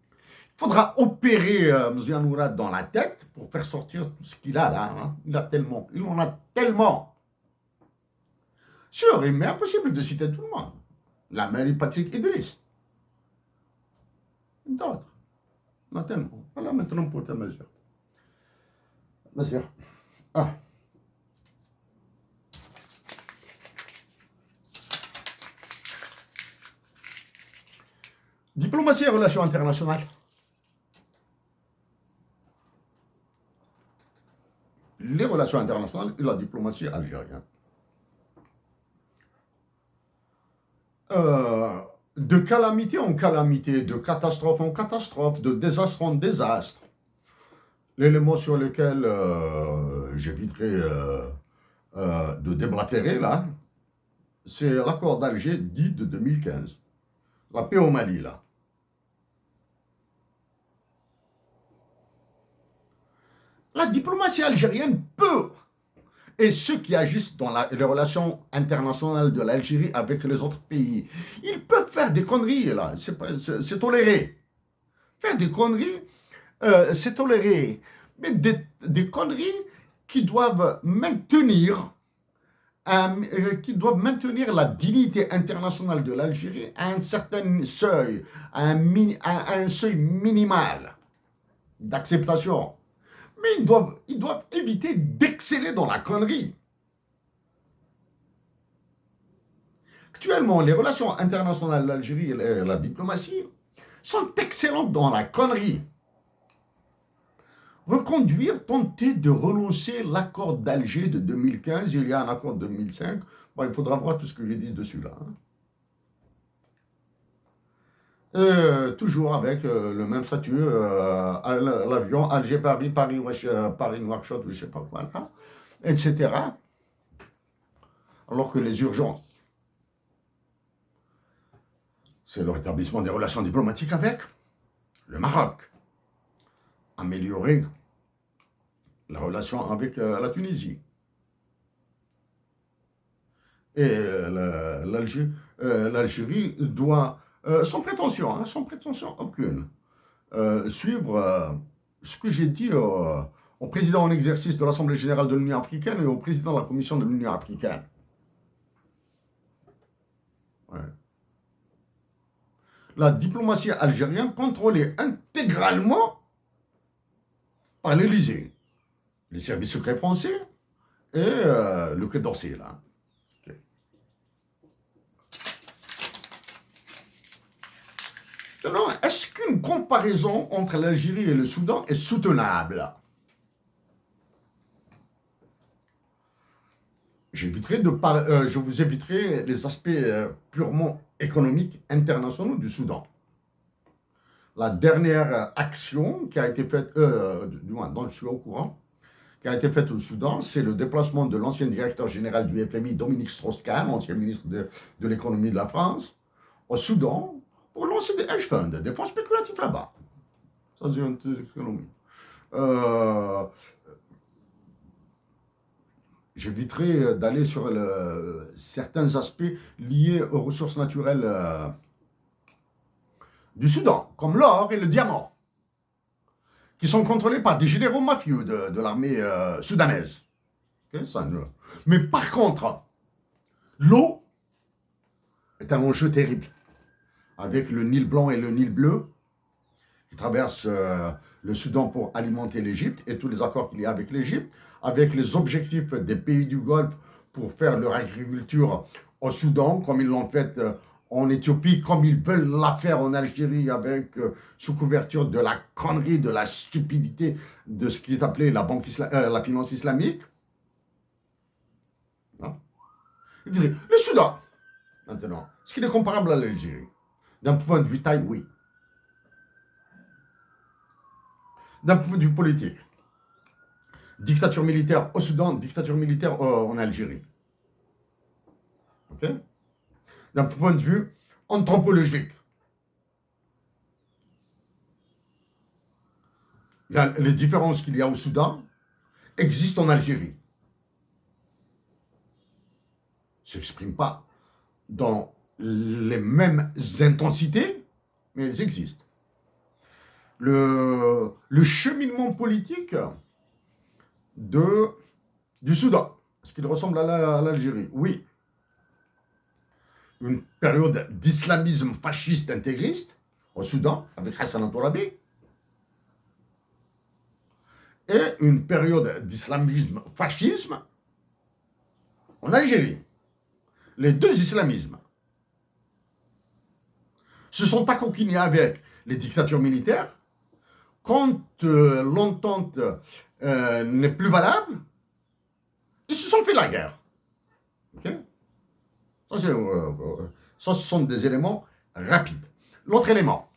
Il faudra opérer Mzianourad dans la tête pour faire sortir tout ce qu'il a là. Hein. Il en a tellement. Sûr, mais impossible de citer tout le monde. La mairie Patrick Idriss. D'autres. Il en a tellement. Voilà maintenant pour ta mesure. Mesure. Ah. Diplomatie et relations internationales. Les relations internationales et la diplomatie algérienne. De calamité en calamité, de catastrophe en catastrophe, de désastre en désastre. L'élément sur lequel j'éviterai de déblatérer, là, c'est l'accord d'Alger dit de 2015. La paix au Mali, là. La diplomatie algérienne peut et ceux qui agissent dans les relations internationales de l'Algérie avec les autres pays. Ils peuvent faire des conneries, là, c'est toléré. Faire des conneries, c'est toléré. Mais des conneries qui doivent maintenir la dignité internationale de l'Algérie à un certain seuil, à un seuil minimal d'acceptation. Mais ils doivent éviter d'exceller dans la connerie. Actuellement, les relations internationales de l'Algérie et la diplomatie sont excellentes dans la connerie. Reconduire, tenter de relancer l'accord d'Alger de 2015, il y a un accord de 2005, bon, il faudra voir tout ce que j'ai dit dessus là. Toujours avec le même statut, l'avion Alger-Paris, Paris-Nouakchott, ou je ne sais pas quoi, là, etc. Alors que les urgences, c'est le rétablissement des relations diplomatiques avec le Maroc, améliorer la relation avec la Tunisie. Et l'Algérie doit, sans prétention aucune, suivre ce que j'ai dit au président en exercice de l'Assemblée générale de l'Union africaine et au président de la Commission de l'Union africaine. Ouais. La diplomatie algérienne contrôlée intégralement par l'Élysée, les services secrets français et le Quai d'Orsay, là. Okay. Alors, est-ce qu'une comparaison entre l'Algérie et le Soudan est soutenable? Je vous éviterai les aspects purement économiques internationaux du Soudan. La dernière action qui a été faite, du moins dont je suis au courant, qui a été faite au Soudan, c'est le déplacement de l'ancien directeur général du FMI, Dominique Strauss-Kahn, ancien ministre de l'économie de la France, au Soudan, pour lancer des hedge funds, des fonds spéculatifs là-bas. Ça, c'est une économie. J'éviterai d'aller sur certains aspects liés aux ressources naturelles du Soudan, comme l'or et le diamant, qui sont contrôlés par des généraux mafieux de l'armée soudanaise. Okay, mais par contre, l'eau est un enjeu terrible, avec le Nil blanc et le Nil bleu, qui traversent le Soudan pour alimenter l'Égypte, et tous les accords qu'il y a avec l'Égypte, avec les objectifs des pays du Golfe pour faire leur agriculture au Soudan, comme ils l'ont fait en Éthiopie, comme ils veulent la faire en Algérie, avec sous couverture de la connerie, de la stupidité de ce qui est appelé la finance islamique. Non. Le Soudan, maintenant, est-ce qu'il est comparable à l'Algérie? D'un point de vue taille, oui. D'un point de vue politique, dictature militaire au Soudan, dictature militaire en Algérie. Ok? D'un point de vue anthropologique, les différences qu'il y a au Soudan existent en Algérie. Ne s'expriment pas dans les mêmes intensités, mais elles existent. Le cheminement politique du Soudan, est-ce qu'il ressemble à l'Algérie? Oui. Une période d'islamisme fasciste intégriste au Soudan, avec Hassan al-Tourabi, et une période d'islamisme fascisme en Algérie. Les deux islamismes se sont accoquinés avec les dictatures militaires. Quand l'entente n'est plus valable, ils se sont fait la guerre. Okay? Ça, ce sont des éléments rapides. L'autre élément,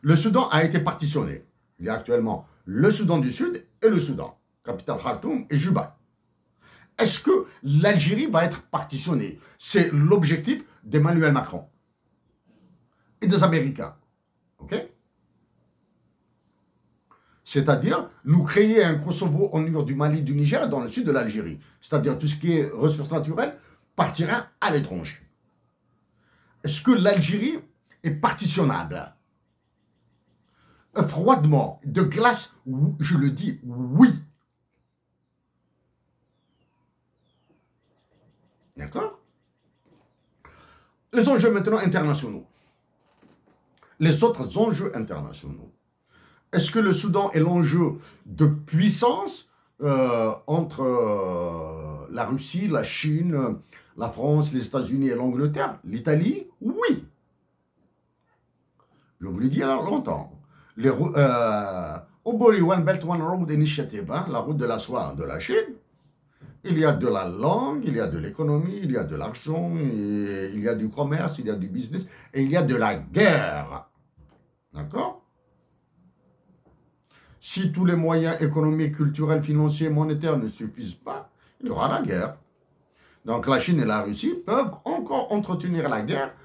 le Soudan a été partitionné. Il y a actuellement le Soudan du Sud et le Soudan, capitale Khartoum et Juba. Est-ce que l'Algérie va être partitionnée? C'est l'objectif d'Emmanuel Macron et des Américains. Ok? C'est-à-dire, nous créer un Kosovo au nord du Mali, du Niger, dans le sud de l'Algérie. C'est-à-dire, tout ce qui est ressources naturelles partira à l'étranger. Est-ce que l'Algérie est partitionnable? Froidement, de glace, je le dis, oui. D'accord? Les enjeux maintenant internationaux. Les autres enjeux internationaux. Est-ce que le Soudan est l'enjeu de puissance entre la Russie, la Chine, la France, les États-Unis et l'Angleterre, l'Italie? Oui. Je vous l'ai dit il y a longtemps. Obori One Belt One Road Initiative, hein, la route de la soie de la Chine, il y a de la langue, il y a de l'économie, il y a de l'argent, il y a du commerce, il y a du business, et il y a de la guerre. D'accord? Si tous les moyens économiques, culturels, financiers, monétaires ne suffisent pas, il y aura la guerre. Donc la Chine et la Russie peuvent encore entretenir la guerre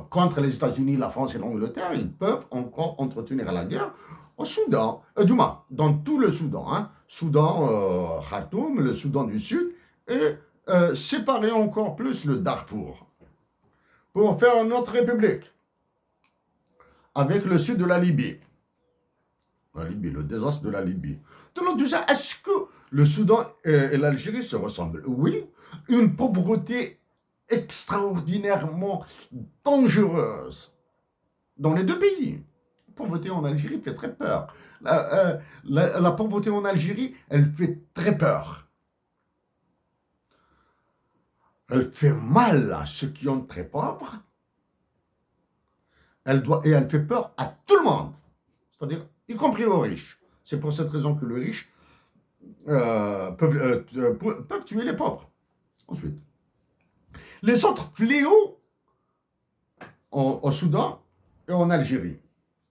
contre les États-Unis, la France et l'Angleterre. Ils peuvent encore entretenir la guerre au Soudan, du moins, dans tout le Soudan. Hein. Soudan, Khartoum, le Soudan du Sud, et séparer encore plus le Darfour pour faire une autre république avec le sud de la Libye. La Libye, le désastre de la Libye. Donc, tout ça, est-ce que le Soudan et l'Algérie se ressemblent? Oui. Une pauvreté extraordinairement dangereuse dans les deux pays. La pauvreté en Algérie fait très peur. La pauvreté en Algérie, elle fait très peur. Elle fait mal à ceux qui sont très pauvres. Et elle fait peur à tout le monde. C'est-à-dire, y compris aux riches. C'est pour cette raison que les riches peuvent tuer les pauvres. Ensuite, les autres fléaux au Soudan et en Algérie.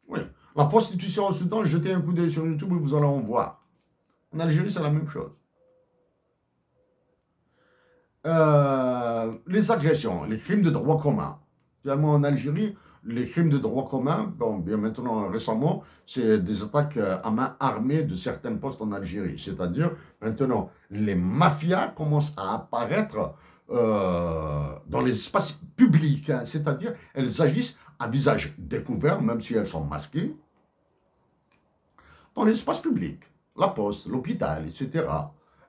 Oui, la prostitution au Soudan, jetez un coup d'œil sur YouTube et vous allez en voir. En Algérie, c'est la même chose. Les agressions, les crimes de droit commun. Finalement, en Algérie, les crimes de droit commun, bon, bien maintenant, récemment, c'est des attaques à main armée de certains postes en Algérie. C'est-à-dire, maintenant, les mafias commencent à apparaître dans les espaces publics. Hein. C'est-à-dire, elles agissent à visage découvert, même si elles sont masquées, dans les espaces publics. La poste, l'hôpital, etc.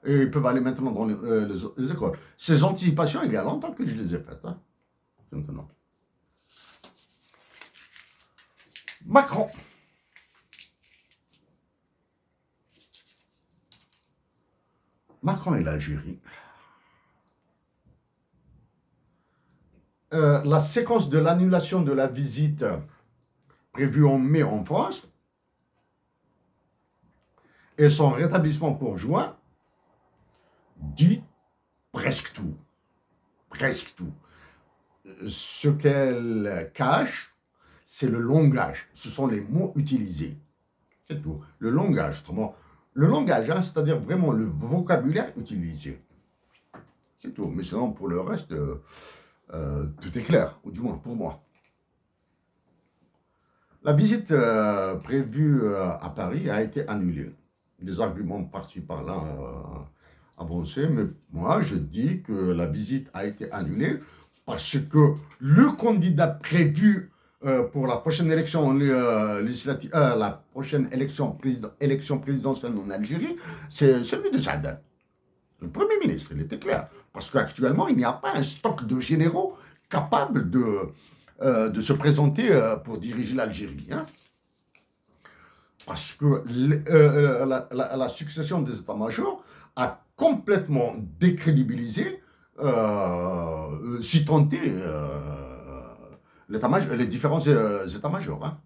Et ils peuvent aller maintenant dans les écoles. Ces anticipations, il y a longtemps que je les ai faites. Hein. Maintenant. Macron. Macron et l'Algérie. La séquence de l'annulation de la visite prévue en mai en France et son rétablissement pour juin dit presque tout. Presque tout. Ce qu'elle cache, c'est le langage. Ce sont les mots utilisés. C'est tout. Le langage, autrement. Le langage, hein, c'est-à-dire vraiment le vocabulaire utilisé. C'est tout. Mais sinon, pour le reste, tout est clair, ou du moins pour moi. La visite prévue à Paris a été annulée. Des arguments par-ci par-là avancés, mais moi je dis que la visite a été annulée parce que le candidat prévu pour la prochaine élection législative, la prochaine élection présidentielle en Algérie, c'est celui de Saad. Le Premier ministre, il était clair. Parce qu'actuellement, il n'y a pas un stock de généraux capables de se présenter pour diriger l'Algérie. Hein. Parce que la succession des états-majors a complètement décrédibilisé, si tant est, les différents états-majors. Hein.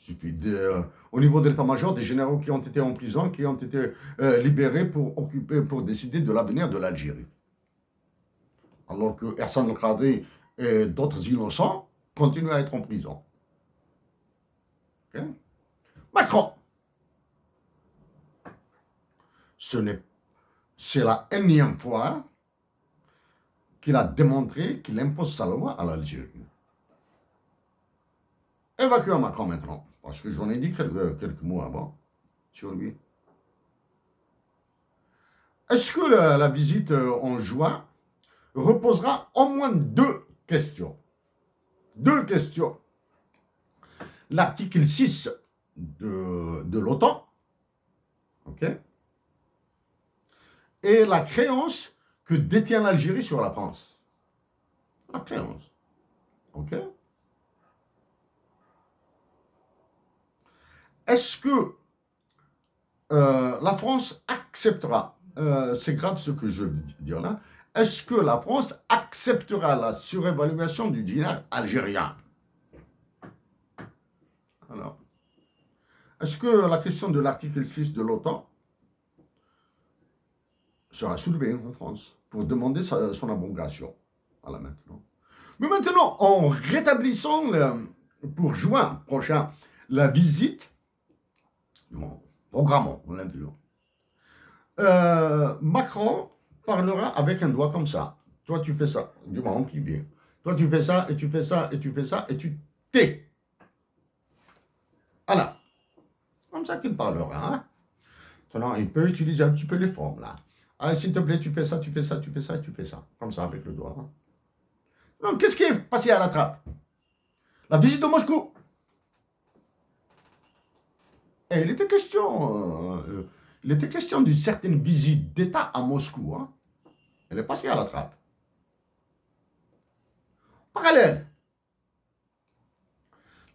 Il suffit au niveau de l'état-major, des généraux qui ont été en prison, qui ont été libérés pour décider de l'avenir de l'Algérie. Alors que Hassan al-Qadri et d'autres innocents continuent à être en prison. Okay? Macron, c'est la énième fois qu'il a démontré qu'il impose sa loi à l'Algérie. Évacuons Macron maintenant, parce que j'en ai dit quelques mots avant sur lui. Est-ce que la visite en juin reposera au moins deux questions? Deux questions. L'article 6 de l'OTAN, ok, et la créance que détient l'Algérie sur la France. La créance, ok. Est-ce que la France acceptera, c'est grave ce que je veux dire là, est-ce que la France acceptera la surévaluation du dinar algérien? Alors, est-ce que la question de l'article 6 de l'OTAN sera soulevée en France pour demander son abrogation? Voilà maintenant. Mais maintenant, en rétablissant pour juin prochain la visite, programmons l'influence, Macron parlera avec un doigt comme ça. Toi, tu fais ça, du moment qui vient. Toi, tu fais ça, et tu fais ça, et tu fais ça, et tu tais. Voilà. Comme ça qu'il parlera. Hein? Maintenant, il peut utiliser un petit peu les formes, là. Ah, s'il te plaît, tu fais ça, tu fais ça, tu fais ça, et tu fais ça. Comme ça, avec le doigt. Hein? Donc, qu'est-ce qui est passé à la trappe? La visite de Moscou. Et il était question d'une certaine visite d'État à Moscou. Hein? Elle est passée à la trappe. Parallèle.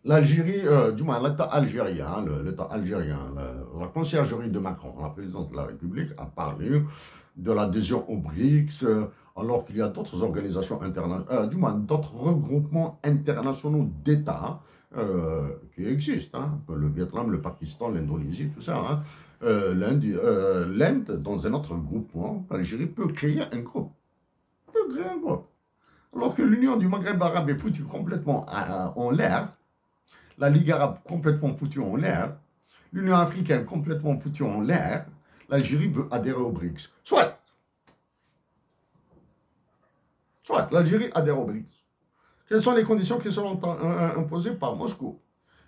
L'Algérie, du moins l'État algérien, la conciergerie de Macron, la présidente de la République, a parlé de l'adhésion au BRICS, alors qu'il y a d'autres organisations internationales, du moins d'autres regroupements internationaux d'États qui existent. Hein, le Vietnam, le Pakistan, l'Indonésie, tout ça. Hein, L'Inde, dans un autre groupement, l'Algérie peut créer un groupe. Alors que l'Union du Maghreb arabe est foutue complètement en l'air, la Ligue arabe complètement foutue en l'air, l'Union africaine complètement foutue en l'air, l'Algérie veut adhérer au BRICS. Soit l'Algérie adhère au BRICS. Quelles sont les conditions qui seront imposées par Moscou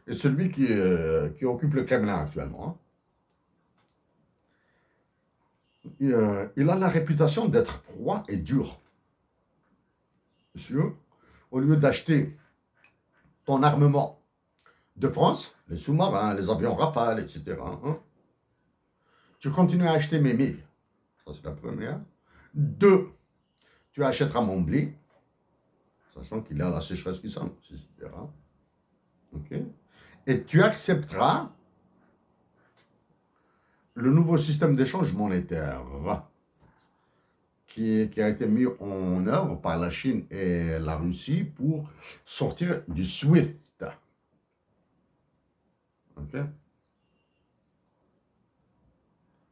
et celui qui occupe le Kremlin actuellement? Hein? Il a la réputation d'être froid et dur. Monsieur, au lieu d'acheter ton armement de France, les sous-marins, les avions Rafale, etc., hein, tu continues à acheter mes milles. Ça, c'est la première. Deux, tu achèteras mon blé, sachant qu'il y a la sécheresse qui s'en, etc. Okay. Et tu accepteras le nouveau système d'échange monétaire qui a été mis en œuvre par la Chine et la Russie pour sortir du SWIFT. Okay.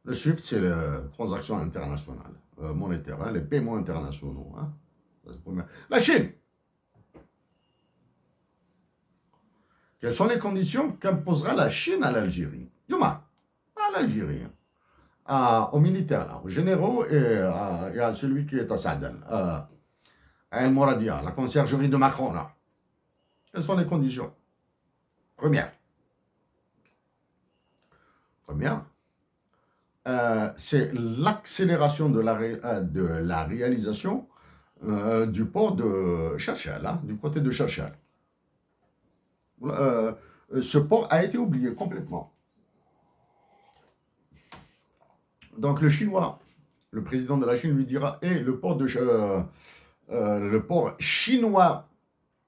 Le SWIFT, c'est la transaction internationale, monétaire, hein, les paiements internationaux. Hein. La Chine. Quelles sont les conditions qu'imposera la Chine à l'Algérie? Du moins, à l'Algérie, aux militaires, là, aux généraux et à celui qui est à Sadan, à El Moradia, la conciergerie de Macron. Là. Quelles sont les conditions? Première, c'est l'accélération de la réalisation du port de Cherchel, hein, du côté de Cherchel. Ce port a été oublié complètement. Donc le Chinois, le président de la Chine lui dira, le port chinois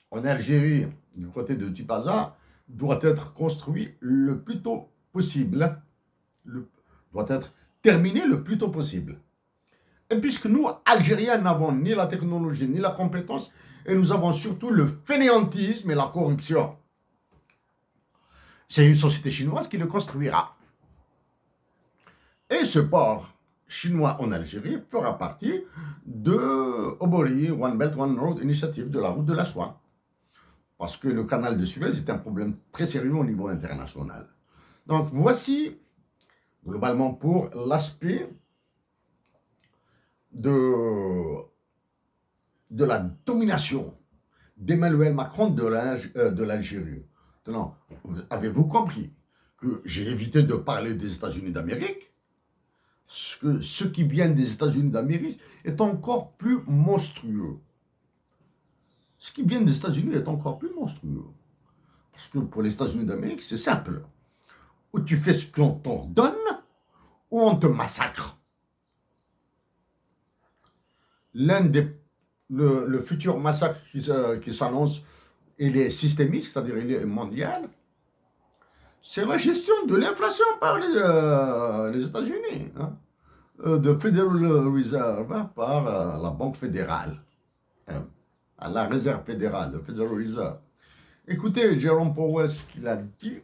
en Algérie, du côté de Tipaza, doit être construit le plus tôt possible, doit être terminé le plus tôt possible. Et puisque nous, Algériens, n'avons ni la technologie, ni la compétence, et nous avons surtout le fainéantisme et la corruption, c'est une société chinoise qui le construira. Et ce port chinois en Algérie fera partie de Obori, One Belt, One Road Initiative, de la route de la soie. Parce que le canal de Suez est un problème très sérieux au niveau international. Donc voici, globalement, pour l'aspect de la domination d'Emmanuel Macron de l'Algérie. Maintenant, avez-vous compris que j'ai évité de parler des États-Unis d'Amérique? Que ce qui vient des États-Unis d'Amérique est encore plus monstrueux. Ce qui vient des États-Unis est encore plus monstrueux. Parce que pour les États-Unis d'Amérique, c'est simple. Ou tu fais ce qu'on t'ordonne, ou on te massacre. Le futur massacre qui s'annonce, il est systémique, c'est-à-dire il est mondial. C'est la gestion de l'inflation par les États-Unis. Hein, de Federal Reserve, hein, par la Banque fédérale. Hein, à la Réserve fédérale, le Federal Reserve. Écoutez, Jérôme Powell, ce qu'il a dit,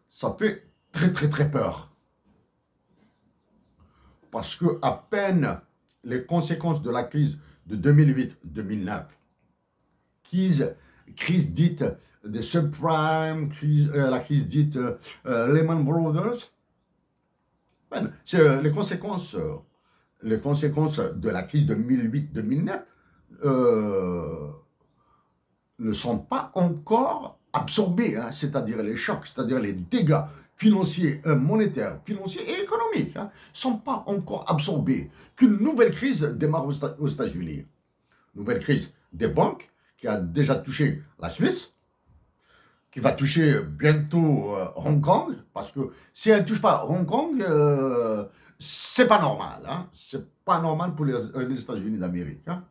ça fait très très très peur. Parce que à peine les conséquences de la crise de 2008-2009, crise dite des subprimes, la crise dite Lehman Brothers, c'est les conséquences de la crise de 2008-2009 ne sont pas encore absorbés, hein, c'est-à-dire les chocs, c'est-à-dire les dégâts financiers, monétaires, financiers et économiques, ne sont pas encore absorbés. Qu'une nouvelle crise démarre aux États-Unis. Nouvelle crise des banques qui a déjà touché la Suisse, qui va toucher bientôt Hong Kong, parce que si elle ne touche pas Hong Kong, c'est pas normal. Hein, c'est pas normal pour les États-Unis d'Amérique. Hein.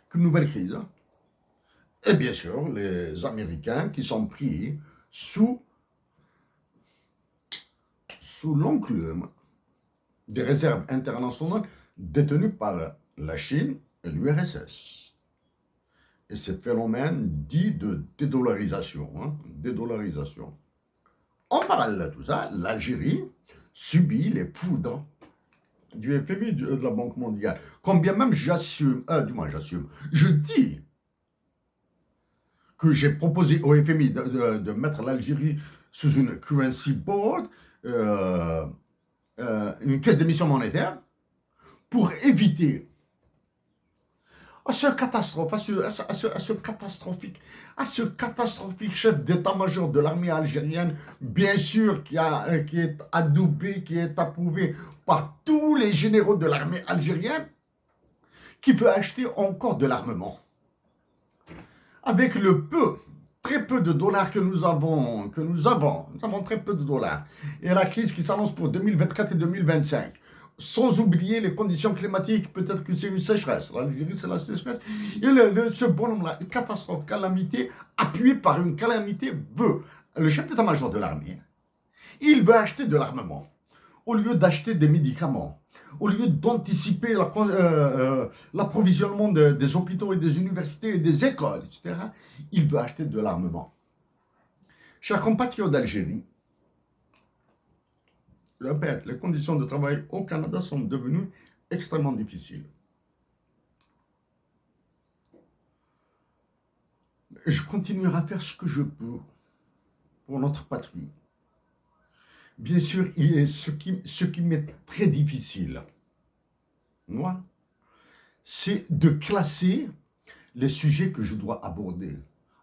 Qu'une nouvelle crise. Hein. Et bien sûr, les Américains qui sont pris sous l'enclume des réserves internationales détenues par la Chine et l'URSS. Et ce phénomène dit de dédollarisation. Hein, dédollarisation. En parallèle de tout ça, l'Algérie subit les foudres du FMI, de la Banque mondiale. Combien même j'assume, je dis que j'ai proposé au FMI de mettre l'Algérie sous une currency board, une caisse d'émission monétaire, pour éviter à ce catastrophique chef d'état-major de l'armée algérienne, bien sûr, qui est adoubé, qui est approuvé par tous les généraux de l'armée algérienne, qui veut acheter encore de l'armement. Avec le très peu de dollars que nous avons très peu de dollars, et la crise qui s'annonce pour 2024 et 2025, sans oublier les conditions climatiques, peut-être que c'est une sécheresse, l'Algérie c'est la sécheresse, et ce bonhomme-là, une catastrophe, calamité, appuyée par une calamité, le chef d'état-major de l'armée, il veut acheter de l'armement, au lieu d'acheter des médicaments, au lieu d'anticiper l'approvisionnement des hôpitaux et des universités et des écoles, etc., il veut acheter de l'armement. Chers compatriotes d'Algérie, je répète, les conditions de travail au Canada sont devenues extrêmement difficiles. Je continuerai à faire ce que je peux pour notre patrie. Bien sûr, ce qui m'est très difficile, moi, c'est de classer les sujets que je dois aborder.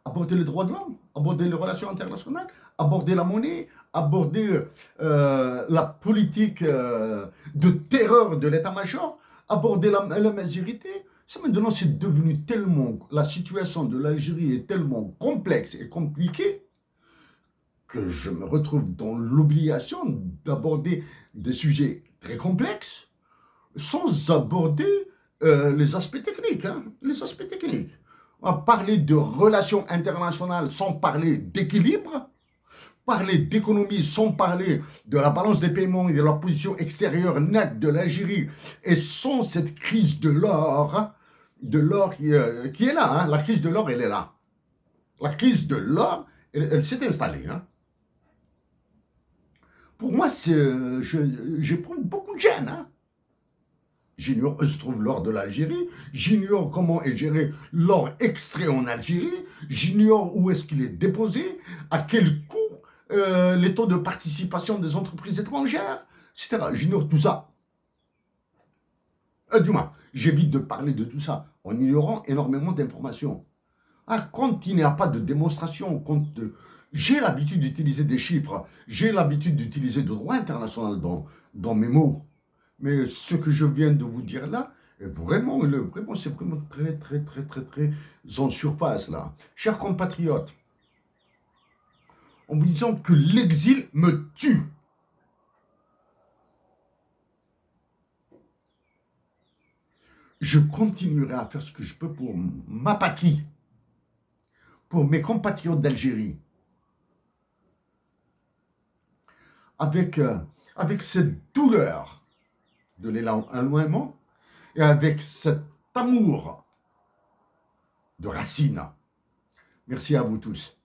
Aborder les droits de l'homme, aborder les relations internationales, aborder la monnaie, aborder la politique de terreur de l'état-major, aborder la majorité. Ça maintenant, c'est devenu tellement, la situation de l'Algérie est tellement complexe et compliquée que je me retrouve dans l'obligation d'aborder des sujets très complexes sans aborder les aspects techniques. Hein, les aspects techniques. On va parler de relations internationales sans parler d'équilibre, parler d'économie sans parler de la balance des paiements et de la position extérieure nette de l'Algérie, et sans cette crise de l'or qui est là. Hein, la crise de l'or, elle est là. La crise de l'or, elle s'est installée. Hein. Pour moi, j'éprouve beaucoup de gêne. Hein. J'ignore où se trouve l'or de l'Algérie, j'ignore comment est géré l'or extrait en Algérie, j'ignore où est-ce qu'il est déposé, à quel coût les taux de participation des entreprises étrangères, etc. J'ignore tout ça. Du moins, j'évite de parler de tout ça en ignorant énormément d'informations. Quand il n'y a pas de démonstration, j'ai l'habitude d'utiliser des chiffres, j'ai l'habitude d'utiliser le droit international dans mes mots. Mais ce que je viens de vous dire là, vraiment, c'est vraiment très, très, très, très, très en surface là. Chers compatriotes, en vous disant que l'exil me tue. Je continuerai à faire ce que je peux pour ma patrie, pour mes compatriotes d'Algérie, avec cette douleur de l'éloignement et avec cet amour de Racine. Merci à vous tous.